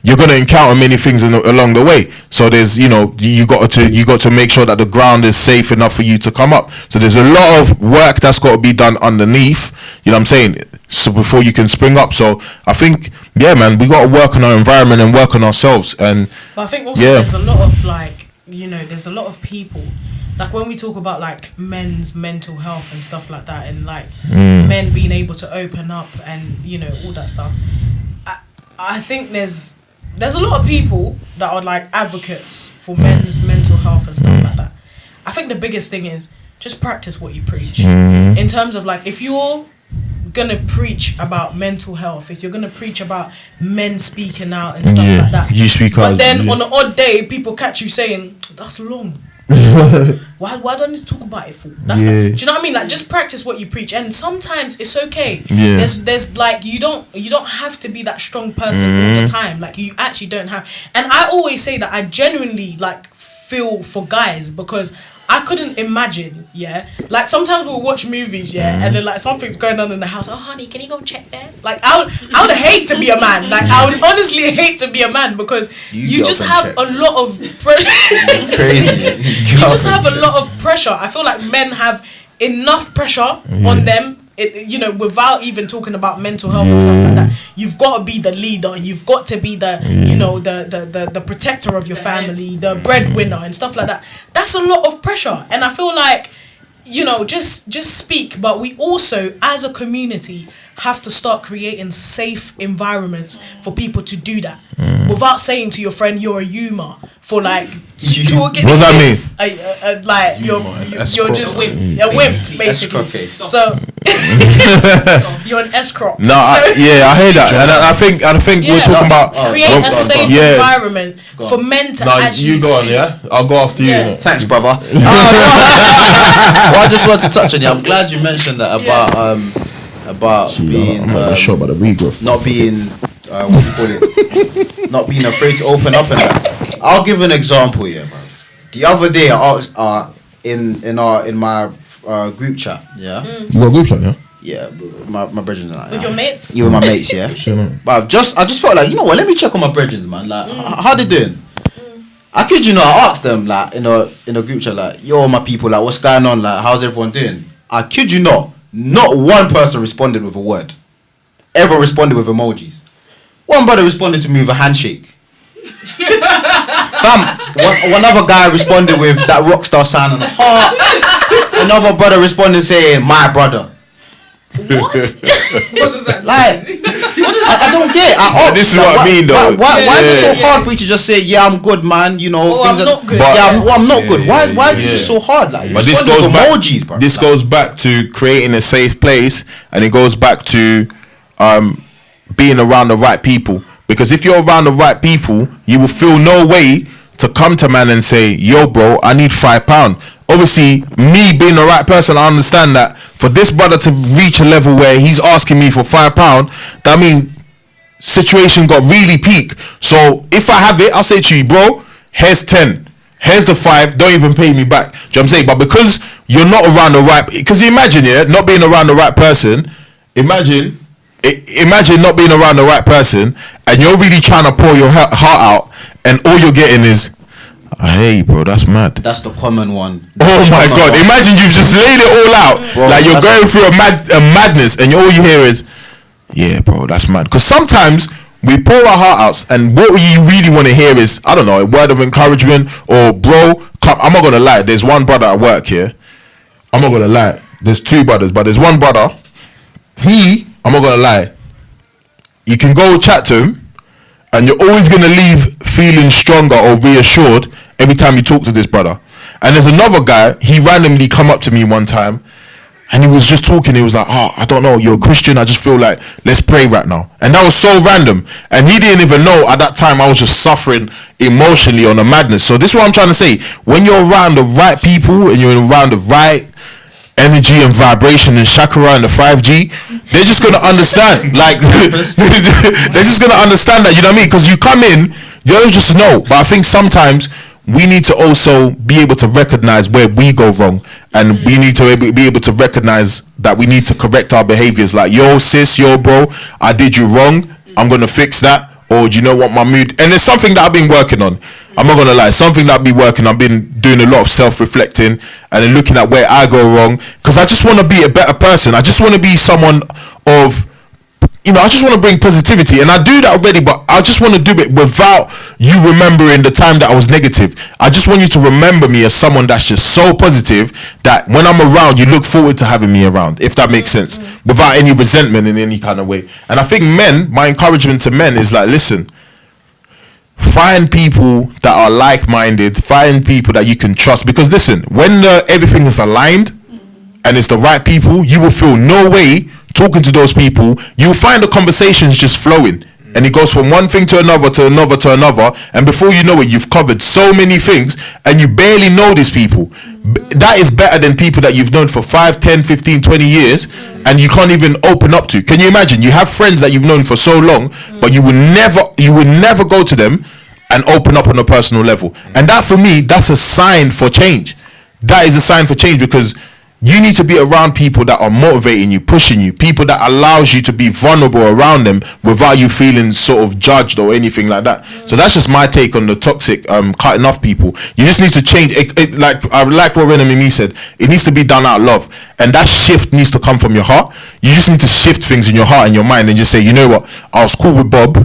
you're going to encounter many things along the way. So there's, you know, you got to make sure that the ground is safe enough for you to come up. So there's a lot of work that's got to be done underneath, you know what I'm saying, so before you can spring up. So I think, yeah, man, we got to work on our environment and work on ourselves. And but I think also there's a lot of, like, you know, there's a lot of people, like when we talk about like men's mental health and stuff like that, and like men being able to open up and, you know, all that stuff, I think there's a lot of people that are like advocates for men's mental health and stuff like that. I think the biggest thing is just practice what you preach. In terms of, like, if you're gonna preach about mental health, if you're gonna preach about men speaking out and stuff like that, you speak out. But then on an odd day, people catch you saying, that's long. why don't you talk about it for? That's do you know what I mean? Like, just practice what you preach, and sometimes it's okay. There's like, you don't have to be that strong person all the time. Like, you actually don't have. And I always say that I genuinely like feel for guys, because I couldn't imagine, like sometimes we'll watch movies, and then like something's going on in the house. Oh, honey, can you go check there? Like, I would hate to be a man. Like, I would honestly hate to be a man, because you just have a lot of pressure. Crazy. You just have a lot of pressure. I feel like men have enough pressure on them. You know, without even talking about mental health and stuff like that, you've got to be the leader. You've got to be the, you know, the protector of your family, the breadwinner and stuff like that. That's a lot of pressure, and I feel like, you know, just speak. But we also, as a community, have to start creating safe environments for people to do that, without saying to your friend you're a Yuma for like talking. What does that mean? Like you're just a wimp basically. So you're an escroc. No, I hear that, and I think we're talking about create a safe environment for men to actually. You go on, I'll go after you. Thanks, brother. Well, I just want to touch on you. I'm glad you mentioned that about being not being what do you call it? Not being afraid to open up and that. I'll give an example here, bro. The other day, I asked in my group chat. Yeah. You got a group chat, yeah? Yeah, my brethren and I. With your mates? Yeah, with my mates, yeah. Sure. But I just felt like, you know what? Let me check on my brethren, man. Like, how they doing? I kid you not, I asked them like in a group chat, like, yo, my people, like, what's going on? Like, how's everyone doing? I kid you not one person responded with a word. Ever responded with emojis. One brother responded to me with a handshake. Fam, one other guy responded with that rockstar sign on the heart. Another brother responded saying, my brother. What? What does that mean? Like, I don't get it. I asked, this is what I mean, though. Why is it so hard for you to just say, yeah, I'm good, man? You know, I'm not good. I'm not good. Why is it just so hard? Like, but this goes back. Emojis, bro. This goes back to creating a safe place, and it goes back to being around the right people. Because if you're around the right people, you will feel no way to come to man and say, yo, bro, I need £5. Obviously, me being the right person, I understand that for this brother to reach a level where he's asking me for £5, that means situation got really peak. So if I have it, I'll say to you, bro, here's 10. Here's the 5. Don't even pay me back. Do you know what I'm saying? But because you're not around the right, because you imagine, not being around the right person. Imagine not being around the right person, and you're really trying to pour your heart out, and all you're getting is, hey, bro, that's mad. That's the common one. Oh my God! Imagine you've just laid it all out, bro, like you're going through a madness, and all you hear is, yeah, bro, that's mad. Because sometimes we pour our heart out, and what you really want to hear is, I don't know, a word of encouragement, or bro, I'm not gonna lie. There's one brother at work here. I'm not gonna lie. There's 2 brothers, but there's one brother. I'm not gonna lie. You can go chat to him, and you're always gonna leave feeling stronger or reassured every time you talk to this brother. And there's another guy. He randomly come up to me one time, and he was just talking. He was like, "Oh, I don't know. You're a Christian. I just feel like let's pray right now." And that was so random. And he didn't even know at that time I was just suffering emotionally on a madness. So this is what I'm trying to say. When you're around the right people and you're around the right energy and vibration and chakra and the 5G, they're just gonna understand. Like they're just gonna understand that, you know what I mean? Because you come in, you don't just know. But I think sometimes we need to also be able to recognize where we go wrong, and we need to be able to recognize that we need to correct our behaviors. Like, yo sis, yo bro, I did you wrong, I'm gonna fix that. Or do you know what, my mood, and it's something that I've been working on. I'm not gonna lie, something that I've been working. I've been doing a lot of self-reflecting and then looking at where I go wrong, because I just want to be a better person. I just want to be someone of, I just want to bring positivity, and I do that already, but I just want to do it without you remembering the time that I was negative. I just want you to remember me as someone that's just so positive that when I'm around, you look forward to having me around, if that makes sense, without any resentment in any kind of way. And I think my encouragement to men is like, listen, find people that are like-minded, find people that you can trust, because listen, when everything is aligned and it's the right people, you will feel no way talking to those people. You'll find the conversations just flowing, and it goes from one thing to another to another to another, and before you know it, you've covered so many things and you barely know these people. That is better than people that you've known for 5, 10, 15, 20 years and you can't even open up to. Can you imagine? You have friends that you've known for so long, but you would never go to them and open up on a personal level. And that, for me, that's a sign for change. That is a sign for change, because you need to be around people that are motivating you, pushing you, people that allows you to be vulnerable around them without you feeling sort of judged or anything like that. So that's just my take on the toxic cutting off people. You just need to change it, like what Renan Mimi said, it needs to be done out of love, and that shift needs to come from your heart. You just need to shift things in your heart and your mind and just say, you know what, I was cool with Bob,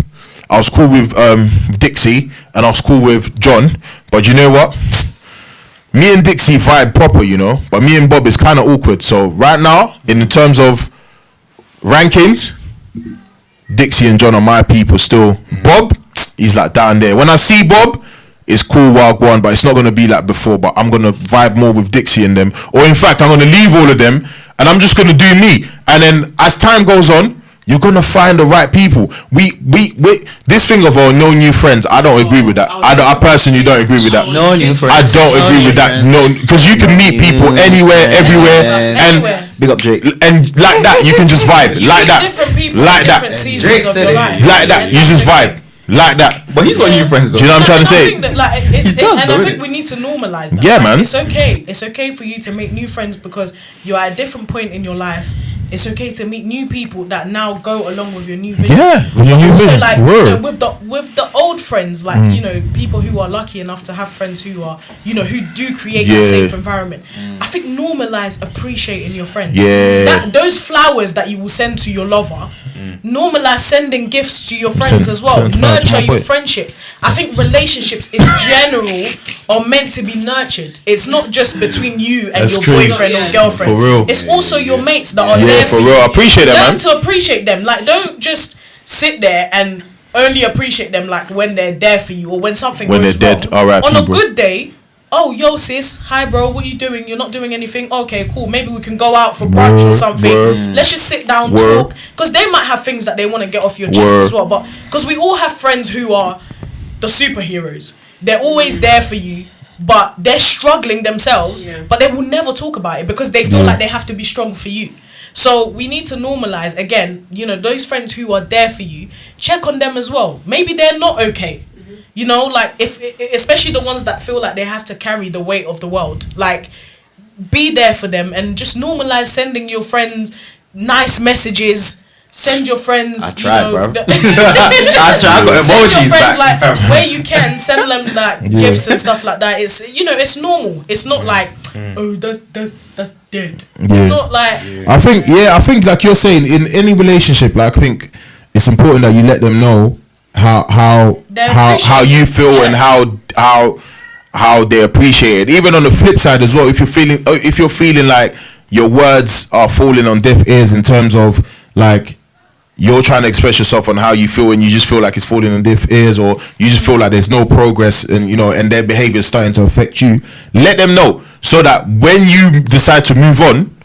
I was cool with Dixie, and I was cool with John, but you know what, me and Dixie vibe proper, but me and Bob is kind of awkward. So right now, in terms of rankings, Dixie and John are my people still. Bob, he's like down there. When I see Bob, it's cool, wild one, but it's not going to be like before. But I'm going to vibe more with Dixie and them. Or in fact, I'm going to leave all of them and I'm just going to do me. And then as time goes on, you're gonna find the right people. We this thing of no new friends, I don't agree with that. I personally don't agree with that. No new friends. I don't agree with that. No, because you can meet people anywhere, everywhere, and big up Jake. And like that, you can just vibe like that, Different people, like that, different seasons of your life. like that. You just vibe like that. But he's got new friends, though. Do you know what I'm trying to say? I think we need to normalize that. Yeah, man. It's okay. It's okay for you to make new friends because you're at a different point in your life. It's okay to meet new people that now go along with your new vision. Yeah, with your new vision. Like with the old friends, like people who are lucky enough to have friends who are who do create a safe environment. I think normalize appreciating your friends. Yeah, those flowers that you will send to your lover. Normalize sending gifts to your friends as well. Nurture your friendships. I think relationships in general are meant to be nurtured. It's not just between you and your boyfriend or girlfriend. For real. It's also your mates that are there for real. I appreciate that, man. Learn to appreciate them. Like, don't just sit there and only appreciate them like when they're there for you or when something goes they're wrong. dead. All right, on a good day. Oh, yo, sis. Hi, bro. What you doing? You're not doing anything? Okay, cool. Maybe we can go out for brunch or something. Let's just sit down, talk. Because they might have things that they want to get off your chest as well. But because we all have friends who are the superheroes. They're always there for you. But they're struggling themselves. But they will never talk about it because they feel like they have to be strong for you. So we need to normalize again. You know, those friends who are there for you, check on them as well. Maybe they're not okay. You know, like if especially the ones that feel like they have to carry the weight of the world, like be there for them and just normalize sending your friends nice messages. Send your friends. I tried, bro. I tried. I got send emojis your friends back. like where you can send them like gifts and stuff like that. It's it's normal. It's not like oh that's dead. It's not like I think like you're saying in any relationship, like I think it's important that you let them know how you feel and how they appreciate it. Even on the flip side as well, if you're feeling like your words are falling on deaf ears in terms of like you're trying to express yourself on how you feel and you just feel like it's falling on deaf ears, or you just feel like there's no progress and and their behavior is starting to affect you, let them know so that when you decide to move on,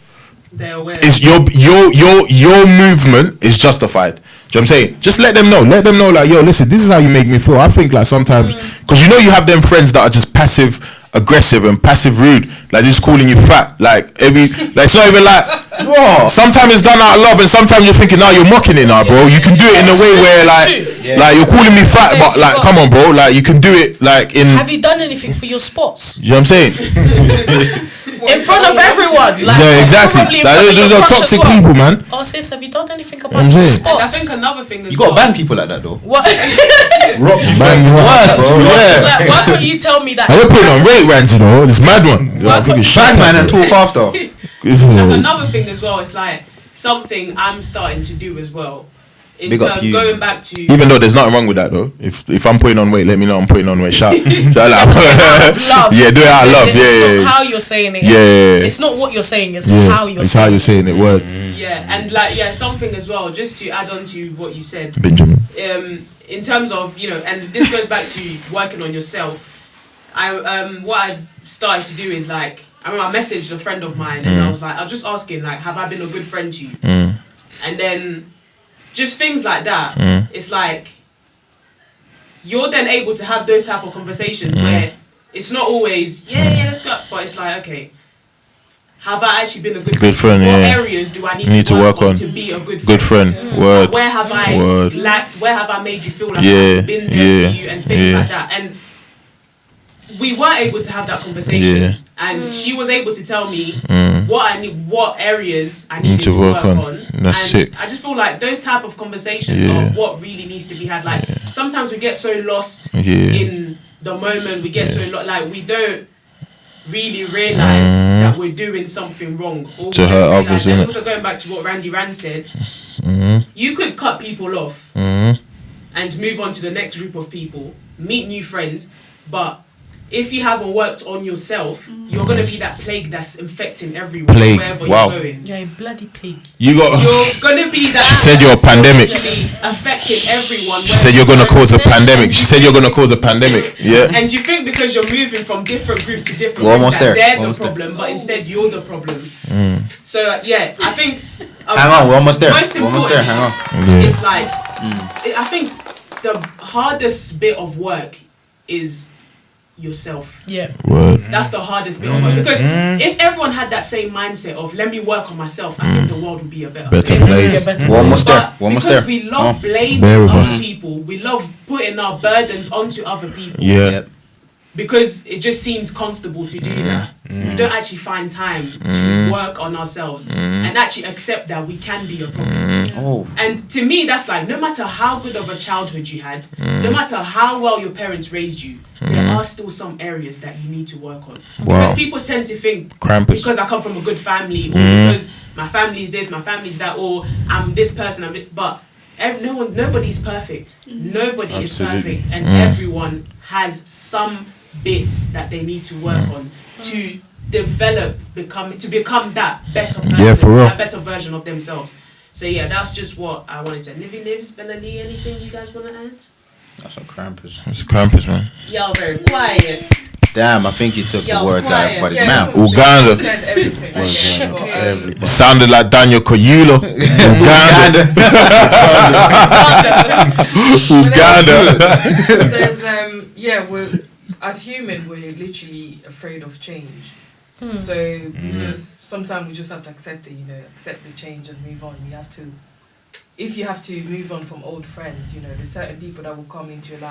they're aware. is your movement is justified. Do you know what I'm saying? Just let them know like, yo, listen, this is how you make me feel. I think like sometimes, because you have them friends that are just passive aggressive and passive rude, like just calling you fat, like it's not even like, sometimes it's done out of love and sometimes you're thinking, nah, you're mocking it now, bro. You can do it in a way where like you're calling me fat, but like, come on, bro, like you can do it like in. Have you done anything for your spots? You know what I'm saying? In front of everyone. Like, yeah, exactly. Like, those are toxic people, man. Oh, sis, have you done anything about I'm your saying. spots? I think another thing is You gotta bang people like that though. What? Rock you Bang you up, bro. yeah. Like, why can't you tell me that? I we're putting on rate rants, this mad one. I think it's Bang man and talk after. another thing as well. It's like something I'm starting to do as well. In Big up terms you. going back to Even though there's nothing wrong with that though. If I'm putting on weight, let me know I'm putting on weight. Shout like, Love. yeah, do it out of love. It's Yeah, not how you're saying it. Yeah. It's not what you're saying. It's yeah. how you're It's saying how you're saying it. Word. yeah, and like something as well. Just to add on to what you said, Benjamin. in terms of and this goes back to working on yourself. What I started to do is like I remember I messaged a friend of mine and I was like, I was just asking like, have I been a good friend to you? And then just things like that. It's like you're then able to have those type of conversations where it's not always let's go, but it's like, okay, have I actually been a good friend? What Yeah. areas do I need to work on to be a good friend? Word. Where have I Word. lacked? Where have I made you feel like Yeah. I've been there for you and things Yeah. like that? And we were able to have that conversation, Yeah. and she was able to tell me what areas I needed to to work work on. on. That's and sick. I just feel like those type of conversations Yeah. are what really needs to be had. Like sometimes we get so lost Yeah. in the moment. We get so like we don't really realize that we're doing something wrong or To we don't hurt realise- others, and innit? also going back to what Randy Rand said, you could cut people off and move on to the next group of people, meet new friends, but if you haven't worked on yourself, you're gonna be that plague that's infecting everyone Plague. wherever Wow. you're going. Yeah, bloody pig. You got. You're gonna be that. She said you're a pandemic. literally affecting everyone. She said you're gonna cause a pandemic. She said you're gonna cause a pandemic. Yeah. And you think because you're moving from different groups to different We're groups almost that there. they're Almost the there. problem, but instead you're the problem. So I think. Hang on, we're almost there. Most We're almost there. important Hang on. It's like I think the hardest bit of work is yourself. Yeah. Word. That's the hardest bit of work, because if everyone had that same mindset of let me work on myself, I think the world would be a better place. We're almost there. But We're almost because there. we love blaming Bear with other us. people, we love putting our burdens onto other people. Yeah. Yep. Because it just seems comfortable to do that. We don't actually find time to work on ourselves and actually accept that we can be a problem. Oh. And to me, that's like, no matter how good of a childhood you had, no matter how well your parents raised you, there are still some areas that you need to work on. Because people tend to think, Krampus. because I come from a good family, or because my family is this, my family is that, or I'm this person, but nobody's perfect. Nobody is perfect, and everyone has some bits that they need to work on to become that better person, Yeah, for real. that better version of themselves. So yeah, that's just what I wanted to. Nivy Nivs, Bellany, anything you guys want to add? That's some Krampus. It's Krampus, man. Y'all very quiet. Damn, I think you took the Yeah, words out of quiet. everybody's Yeah. mouth. Uganda. Said everything. It sounded like Daniel Koyulo. Uganda. Uganda. There's we're as human, we're literally afraid of change. So we just sometimes we just have to accept it, you know, accept the change and move on. You have to, if you have to move on from old friends, you know, there's certain people that will come into your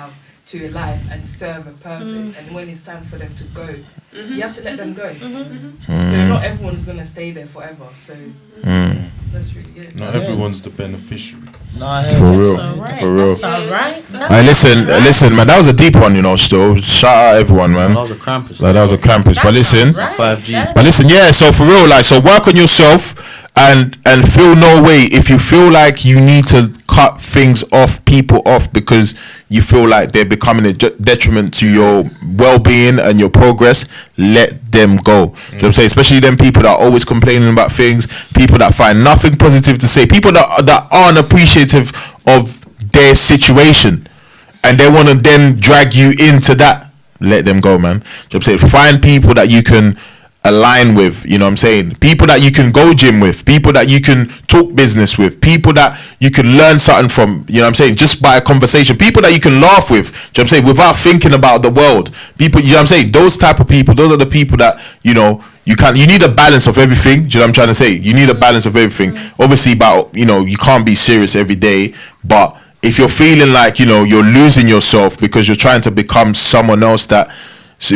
life and serve a purpose, and when it's time for them to go, you have to let them go. So not everyone's gonna stay there forever. So that's really it. Not everyone's the beneficiary. For real, Alright, for real. that's alright. Hey, listen, man. That was a deep one, you know. Still, shout out everyone, man. That was a Krampus. Like, that was a Krampus. But listen, 5G. but listen, yeah. So for real, like, so work on yourself and feel no way if you feel like you need to cut things off, people off, because you feel like they're becoming a detriment to your well-being and your progress. Let them go. You know what I'm saying? Especially them people that are always complaining about things, people that find nothing positive to say, people that aren't appreciative of their situation, and they want to then drag you into that. Let them go, man. You know what I'm saying? Find people that you can align with, you know what I'm saying? People that you can go gym with, people that you can talk business with, people that you can learn something from, you know what I'm saying, just by a conversation, people that you can laugh with, you know what I'm saying, without thinking about the world. People, you know what I'm saying, those type of people, those are the people that, you know, you need a balance of everything. Do you know what I'm trying to say? You need a balance of everything. Obviously, about, you know, you can't be serious every day, but if you're feeling like, you know, you're losing yourself because you're trying to become someone else,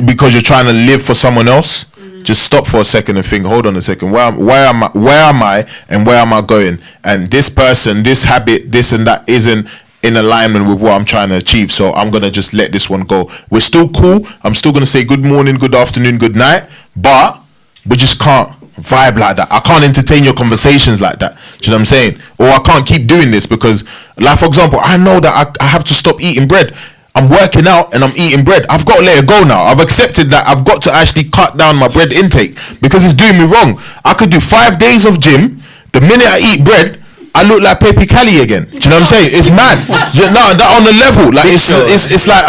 because you're trying to live for someone else, just stop for a second and think, hold on a second, where am I and where am I going? And this person, this habit, this and that isn't in alignment with what I'm trying to achieve, so I'm gonna just let this one go. We're still cool, I'm still gonna say good morning, good afternoon, good night, but we just can't vibe like that. I can't entertain your conversations like that. Do you know what I'm saying? Or I can't keep doing this because, like, for example, I know that I have to stop eating bread. I'm working out and I'm eating bread. I've got to let it go now. I've accepted that I've got to actually cut down my bread intake because it's doing me wrong. I could do 5 days of gym. The minute I eat bread, I look like Pepe Cali again. Do you know what I'm saying? It's mad. No, that on the level. Like it's like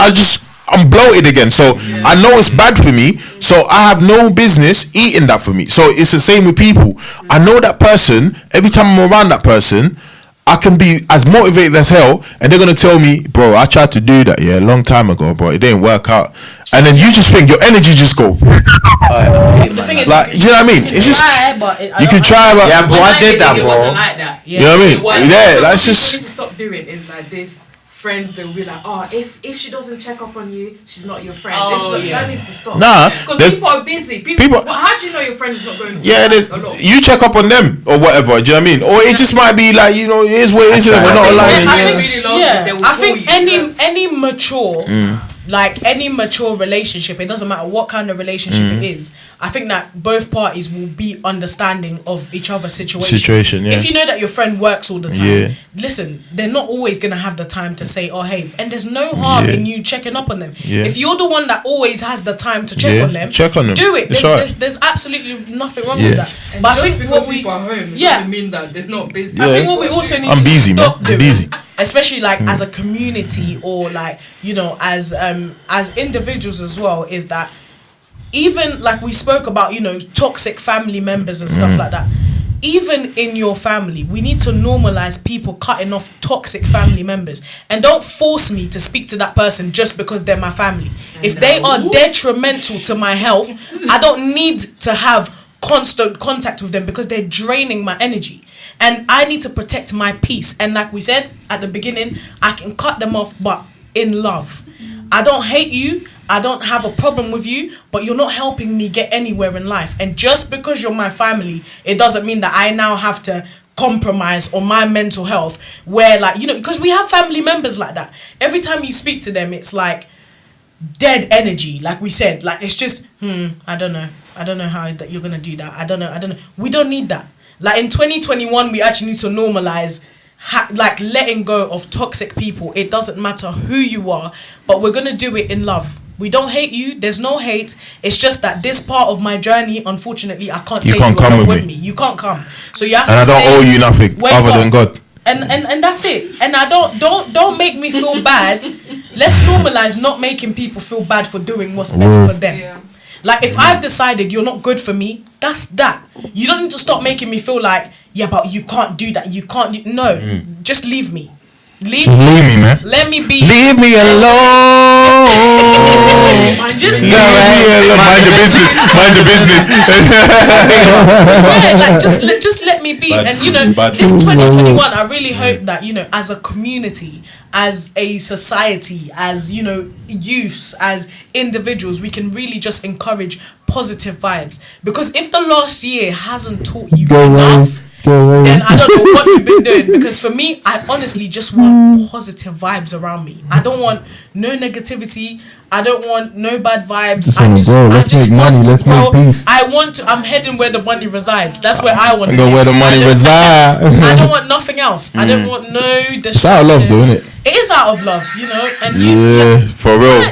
I'm bloated again. So I know it's bad for me. So I have no business eating that for me. So it's the same with people. I know that person. Every time I'm around that person, I can be as motivated as hell, and they're gonna tell me, bro, I tried to do that a long time ago, bro, it didn't work out. And then you just think your energy just go. The thing is, like, you know what I mean? It's just you can try, but Yeah, bro, I did that, It bro. wasn't like that. you know what I mean? Yeah, that's What you need to just stop doing is like this. Friends, they'll be like, oh, if she doesn't check up on you, she's not your friend. That needs to stop. nah. Because there's- people are busy. How do you know your friend is not going to Yeah, there's a lot? you check up on them or whatever. Do you know what I mean? Or it just might be like, you know, it is what it is. We're not aligning. I Yeah. really love you, they yeah, will I call think you. any mature, like any mature relationship, it doesn't matter what kind of relationship it is. I think that both parties will be understanding of each other's situation. Yeah. If you know that your friend works all the time, Yeah. listen, they're not always gonna have the time to say, "Oh, hey," and there's no harm in you checking up on them. Yeah. If you're the one that always has the time to check Yeah, on them, check on them. do it. It's There's, alright. there's absolutely nothing wrong Yeah. with that. And But I just think because what we people are home Yeah. doesn't mean that they're not busy. I think what we also need I'm to busy, man. stop I'm doing, busy. especially like as a community or like, you know, as individuals as well, is that even like we spoke about, you know, toxic family members and stuff like that. Even in your family, we need to normalize people cutting off toxic family members, and don't force me to speak to that person just because they're my family. If they are detrimental to my health, I don't need to have constant contact with them because they're draining my energy, and I need to protect my peace. And like we said at the beginning, I can cut them off, but in love. I don't hate you, I don't have a problem with you, but you're not helping me get anywhere in life. And just because you're my family, it doesn't mean that I now have to compromise on my mental health, where, like, you know, because we have family members like that. Every time you speak to them, it's like dead energy, like we said. Like, it's just I don't know how that you're gonna do that. I don't know. We don't need that. Like, in 2021, we actually need to normalize like letting go of toxic people. It doesn't matter who you are, but we're gonna do it in love. We don't hate you. There's no hate. It's just that this part of my journey, unfortunately, I can't take can't you come along with with me. me. You can't come. So you have And to I don't stay owe you nothing where other you than are. God. And that's it. And I don't make me feel bad. Let's normalize not making people feel bad for doing what's best for them. Yeah. Like, if I've decided you're not good for me, that's that. You don't need to stop making me feel like, yeah, but you can't do that. You can't do... No, just leave me. Leave me, man. Let me be. Leave me alone. Mind just Leave me alone. Mind your business. Mind your business. Yeah, like just let me be. Bad And you know, foods, bad this foods. 2021, I really hope that, you know, as a community, as a society, as, you know, youths, as individuals, we can really just encourage positive vibes. Because if the last year hasn't taught you enough, then I don't know what you've been doing. Because for me, I honestly just want positive vibes around me. I don't want no negativity. I don't want no bad vibes. Let's make money. Let's make peace. I'm heading where the money resides. That's where I want to Go live. where the money I resides. don't want nothing else. I don't want no distractions. It's out of love, though, isn't it? It is out of love, you know. And Yeah, for real.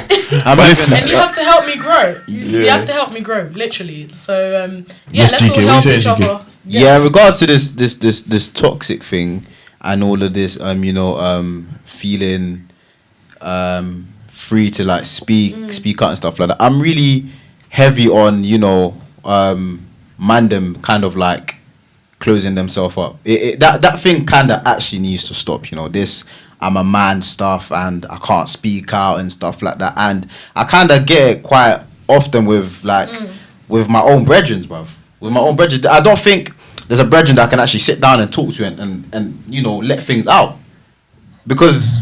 But listen, and you have to help me grow. You Yeah. have to help me grow, literally. So Yes, let's GK, all what help you each saying, GK? other. Yeah, in regards to this toxic thing and all of this, feeling free to like speak out and stuff like that. I'm really heavy on, mandem kind of like closing themselves up. That thing kind of actually needs to stop. This I'm a man stuff and I can't speak out and stuff like that. And I kind of get it quite often with with my own brethren, bruv. With my own brethren, I don't think there's a brethren that I can actually sit down and talk to and let things out, because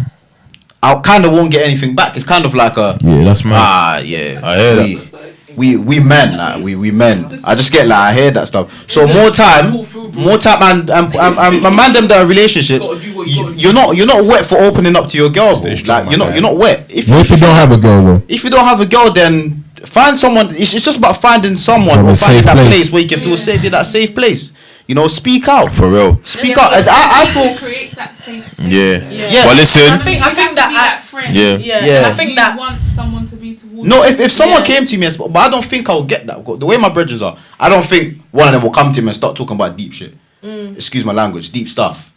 I kind of won't get anything back. It's kind of like that's mad. Yeah, I hear that. We men, like we men. I just get like I hear that stuff. So more time, and my man them that are relationship. You're not wet for opening up to your girl, bro. strong, Like you're man. not wet. If you don't have a girl, though, If you don't have a girl, then find someone. It's just about finding someone From or a finding safe that place. place where you can feel safe in that safe place. Speak out. for real. Speak out. I feel. create that safe space. Yeah. Yeah. But I listen, think You have to that be that friend. Yeah. and I think You that want someone to be towards No, you. if someone came to me and but I don't think I'll get that. The way my bridges are, I don't think one of them will come to me and start talking about deep shit. Excuse my language, deep stuff.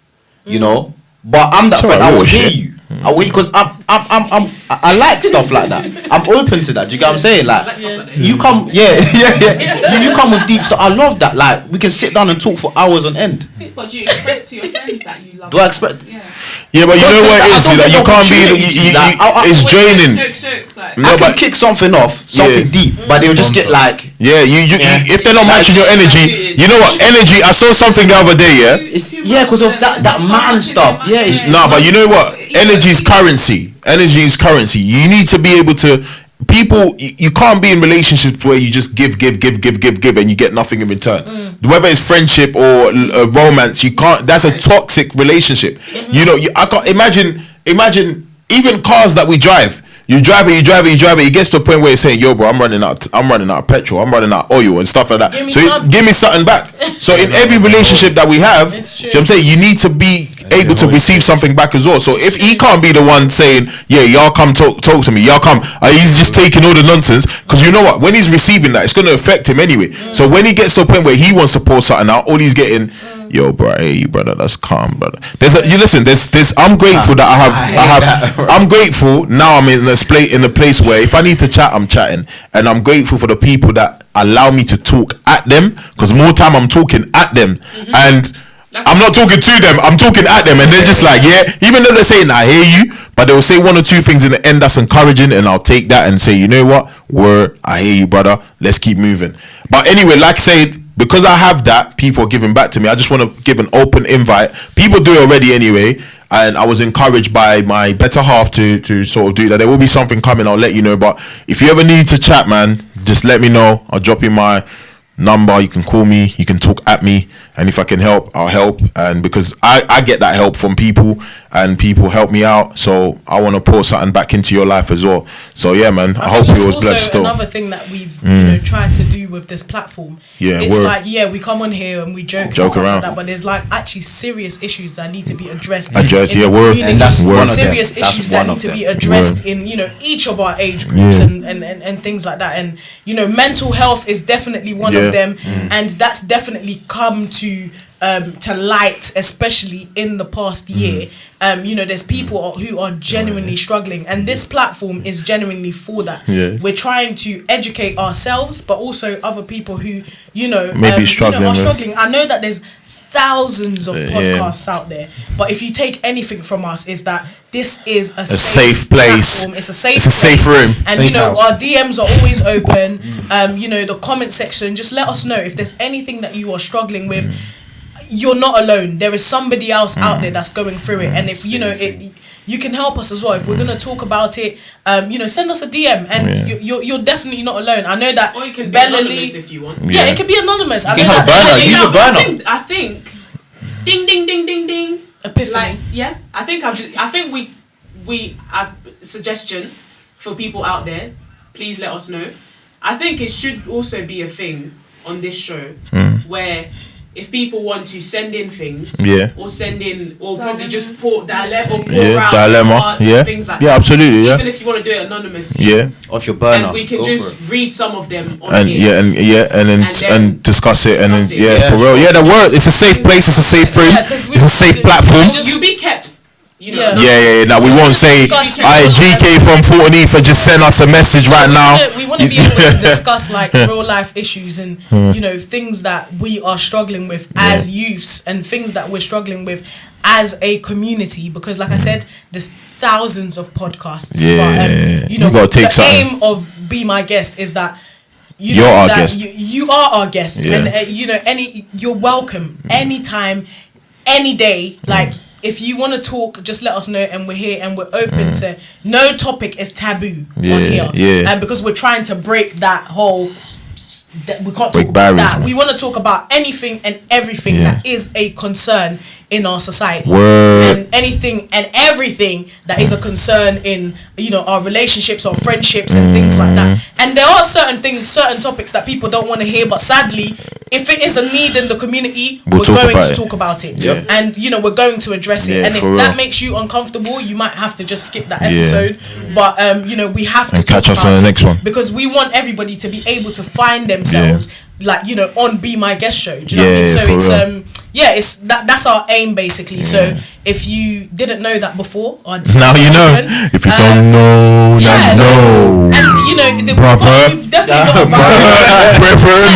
But I'm that It's friend. alright, I will real hear shit. you. I will, because I like stuff like that. I'm open to that. Do you get what I'm saying? Like you come, yeah. You come with deep stuff. I love that. Like we can sit down and talk for hours on end. But do you express to your friends that you love Do I express? Yeah. Yeah, but you know what it is? I don't Like, you get can't be. opportunities. Like, It's draining. Jokes, like. No, I can but kick something off, something deep, but they'll just get like. yeah, you if they're not matching your energy, you know what? Energy. I saw something the other day. Yeah. Because of that man stuff. Yeah, it's No, but you know what? Energy is currency. Energy is currency. You need to be able to. People, you can't be in relationships where you just give, and you get nothing in return. Whether it's friendship or romance, you can't. That's a toxic relationship. I can't imagine even cars that we drive. You drive it. It gets to a point where you're saying, "Yo, bro, I'm running out of petrol. I'm running out of oil and stuff like that." Give me something back. So in every relationship that we have, It's true. do you know what I'm saying, you need to be able to receive something back as well. So if he can't be the one saying, "Yeah, y'all come talk to me, y'all come," he's just taking all the nonsense, because you know what? When he's receiving that, it's going to affect him anyway. So when he gets to a point where he wants to pour something out, all he's getting. Yo, bro, hey, you brother, that's calm, brother. I'm grateful that I'm grateful now. I'm in a place where if I need to chat, I'm chatting, and I'm grateful for the people that allow me to talk at them, because more time I'm talking at them, and I'm not talking to them. I'm talking at them, and they're just like, yeah. Even though they're saying I hear you, but they'll say one or two things in the end that's encouraging, and I'll take that and say, you know what, I hear you, brother. Let's keep moving. But anyway, like I said, because I have that, people are giving back to me. I just want to give an open invite. People do it already anyway, and I was encouraged by my better half to sort of do that. There will be something coming, I'll let you know. But if you ever need to chat, man, just let me know. I'll drop you my number. You can call me, you can talk at me, and if I can help, I'll help. And because I get that help from people, and people help me out, so I want to pour something back into your life as well. So yeah, man, I hope you was blessed still. Another thing that we've tried to do with this platform, it's like we come on here and we joke and stuff around, like that, but there's like actually serious issues that need to be addressed. Word. And that's one of them. Serious That's issues one that of need to them. be addressed in each of our age groups and things like that. And mental health is definitely one of them, and that's definitely come to light, especially in the past year. There's people who are genuinely struggling, and this platform is genuinely for that. We're trying to educate ourselves, but also other people who Maybe struggling, are struggling. I know that there's thousands of podcasts out there. But if you take anything from us, is that this is a safe place. Platform. It's a safe room. And safe you know, house. our DMs are always open. You know, the comment section, just let us know if there's anything that you are struggling with. You're not alone. There is somebody else out there that's going through it. And if you know it, you can help us as well. If we're gonna talk about it, you know, send us a DM, and you're definitely not alone. I know that. Or you can be anonymous if you want. Yeah, it can be anonymous. I You know can that have a burner. Bellally- Use a burner. I think, ding ding ding ding ding. Epiphany. Like, yeah, I think we have a suggestion for people out there. Please let us know. I think it should also be a thing on this show where if people want to send in things, or send in, or probably just pour dilemma, or pour out parts and things like that. Absolutely, Even if you want to do it anonymously, Off your burner. and we can Go just for it. read some of them on and here. and then discuss it, and then discuss it. for real. Yeah, the word. It's a safe place. It's a safe room. 'cause we It's a safe platform. You'll be kept, you know. Now we won't say, "I GK from 14th just send us a message right now." We want to be able to discuss like real life issues and you know, things that we are struggling with as youths, and things that we're struggling with as a community, because like I said, there's thousands of podcasts. But, you know, gotta take the something. aim of Be My Guest is that You're our guest. You are our guest, and you know, you're welcome anytime, any day. Like, if you want to talk, just let us know, and we're here, and we're open to. No topic is taboo on here, and because we're trying to break that whole. That we can't Break talk about barriers, that. man. We want to talk about anything and everything that is a concern in our society, Word. and anything and everything that is a concern in, you know, our relationships or friendships and things like that. And there are certain things, certain topics that people don't want to hear, but sadly, if it is a need in the community, we're talk going about to it. talk about it, Yeah. and you know, we're going to address it. Yeah, And if for that real. makes you uncomfortable, you might have to just skip that episode. But you know, we have to And talk catch us about on the it next one. because we want everybody to be able to find themselves, like, you know, on Be My Guest show. Do you know what I mean? So for it's real. it's that's our aim basically. So if you didn't know that before, or Now you know. If you don't know, now you know. And you know, Brother. you've definitely got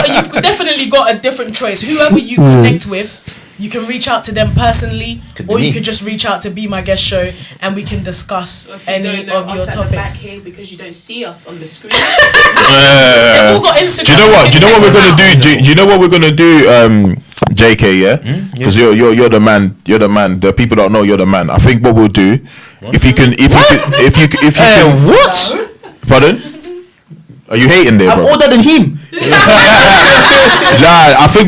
you've definitely got a different choice. Whoever you connect with, you can reach out to them personally, Could or be you me. could just reach out to Be My Guest show, and we can discuss If you any don't know of your us at the back topics. here because you don't see us on the screen. They've all got Instagram. Do you know what? Do you know what we're gonna do? Do you know what we're gonna do? JK, yeah, because you're the man. You're the man. The people don't know you're the man. I think what we'll do, if you can, What? pardon? Are you hating there, I'm bro? older than him. Nah, I think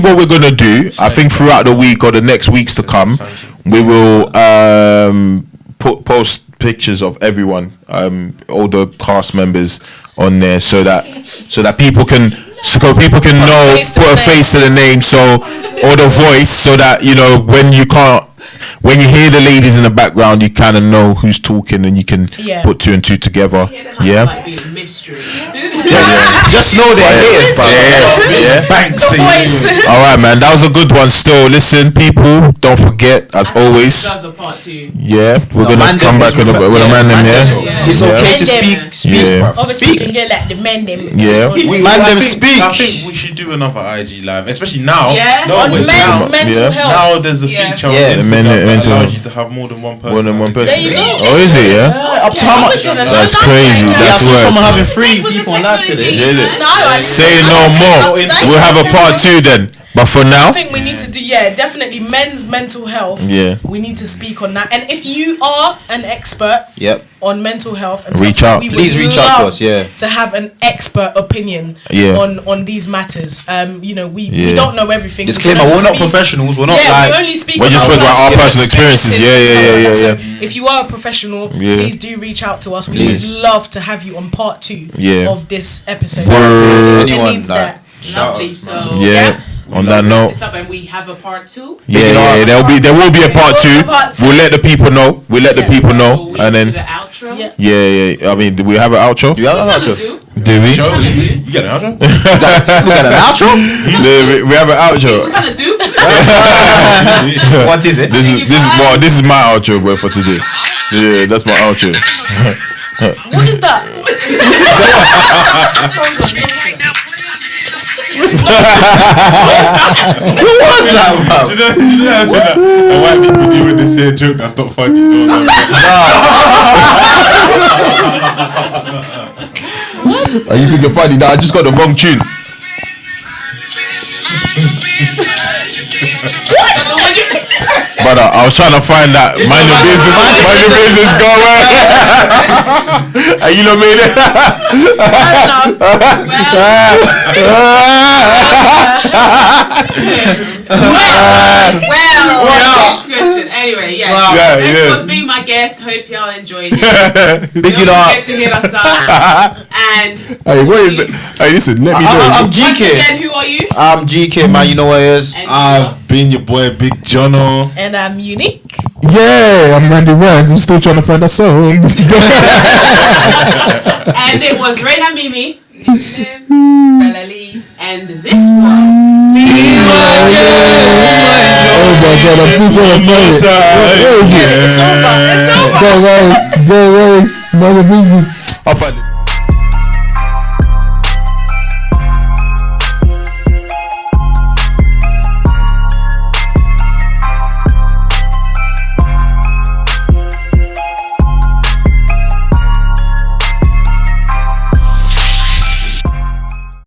what we're gonna do. I think throughout the week or the next weeks to come, we will post pictures of everyone, all the cast members on there, so that people can know, put a face to the name, or the voice, so that, you know, when you hear the ladies in the background, you kind of know who's talking, and you can put two and two together. Yeah. Might be a mystery. Just know they're haters, bro. Yeah. Banksy. All right, man. That was a good one. Still, listen, people. Don't forget, as always. That was a part 2. Yeah, we're gonna man come them back is with a man them. Yeah. It's okay to Yeah. speak, Yeah. bruv. Obviously, you can Speak. get like the men them. Yeah. Man them I speak. think we should do another IG live, especially now. Yeah. No, On wait, men's Yeah. mental health. now there's a Yeah. feature Yeah, on the Instagram men- that mental allows health. you to have more than one person. More than one person. There you go. Oh, is it? Yeah. Up to how much? That's crazy. Yeah, I That's saw someone right. having 3 people on live today. Yeah. No, I Say no more. We'll have a part 2 then. But for now, I think we need to do definitely men's mental health. Yeah. We need to speak on that. And if you are an expert Yep. on mental health and Reach stuff, out. we would Please reach out to love us, yeah. to have an expert opinion on these matters. You know, we don't know everything. Disclaimer: We we're can not only speak- professionals. We're not Yeah, we like. only speak We're just about speaking about our personal experiences. and Yeah, stuff like that. yeah. So if you are a professional, Yeah. please do reach out to us. We Please. would love to have you on part 2 Yeah. of this episode. Word. It Anyone, needs like- that. Lovely. So yeah. On that note, it's up, and we have a part 2. yeah. There will be a part 2. We'll let the people know. And then the outro. Yeah. yeah. I mean, do we have an outro? Do you have an outro? Do we? Show, you get an outro? We got an outro? We have an outro. We kind of do. What is it? This is my outro, bro, for today. Yeah, that's my outro. What is that? was that, bro? Do you know that white people do when they say a joke that's not funny? You know Are you think you're funny? Nah, I just got the wrong tune. Brother, I was trying to find that. Mind your business, go away. And you know what I mean? Next question. Anyway, yeah. Thanks for being my guest. Hope y'all enjoyed it. Big it Don't up. forget to hit us up. And Hey, what is that? Hey, listen, let me know. I'm once GK. again, who are you? I'm GK, man. You know what it is. And I've been your boy Big Jono. And I'm unique. Yeah, I'm Randy Rhymes. I'm still trying to find that song. and it was Reina Mimi. Bella Lee. And this was Oh my god, I'm still trying to find it. Where is it? It's over. Go away. Mind your business. I'll find it.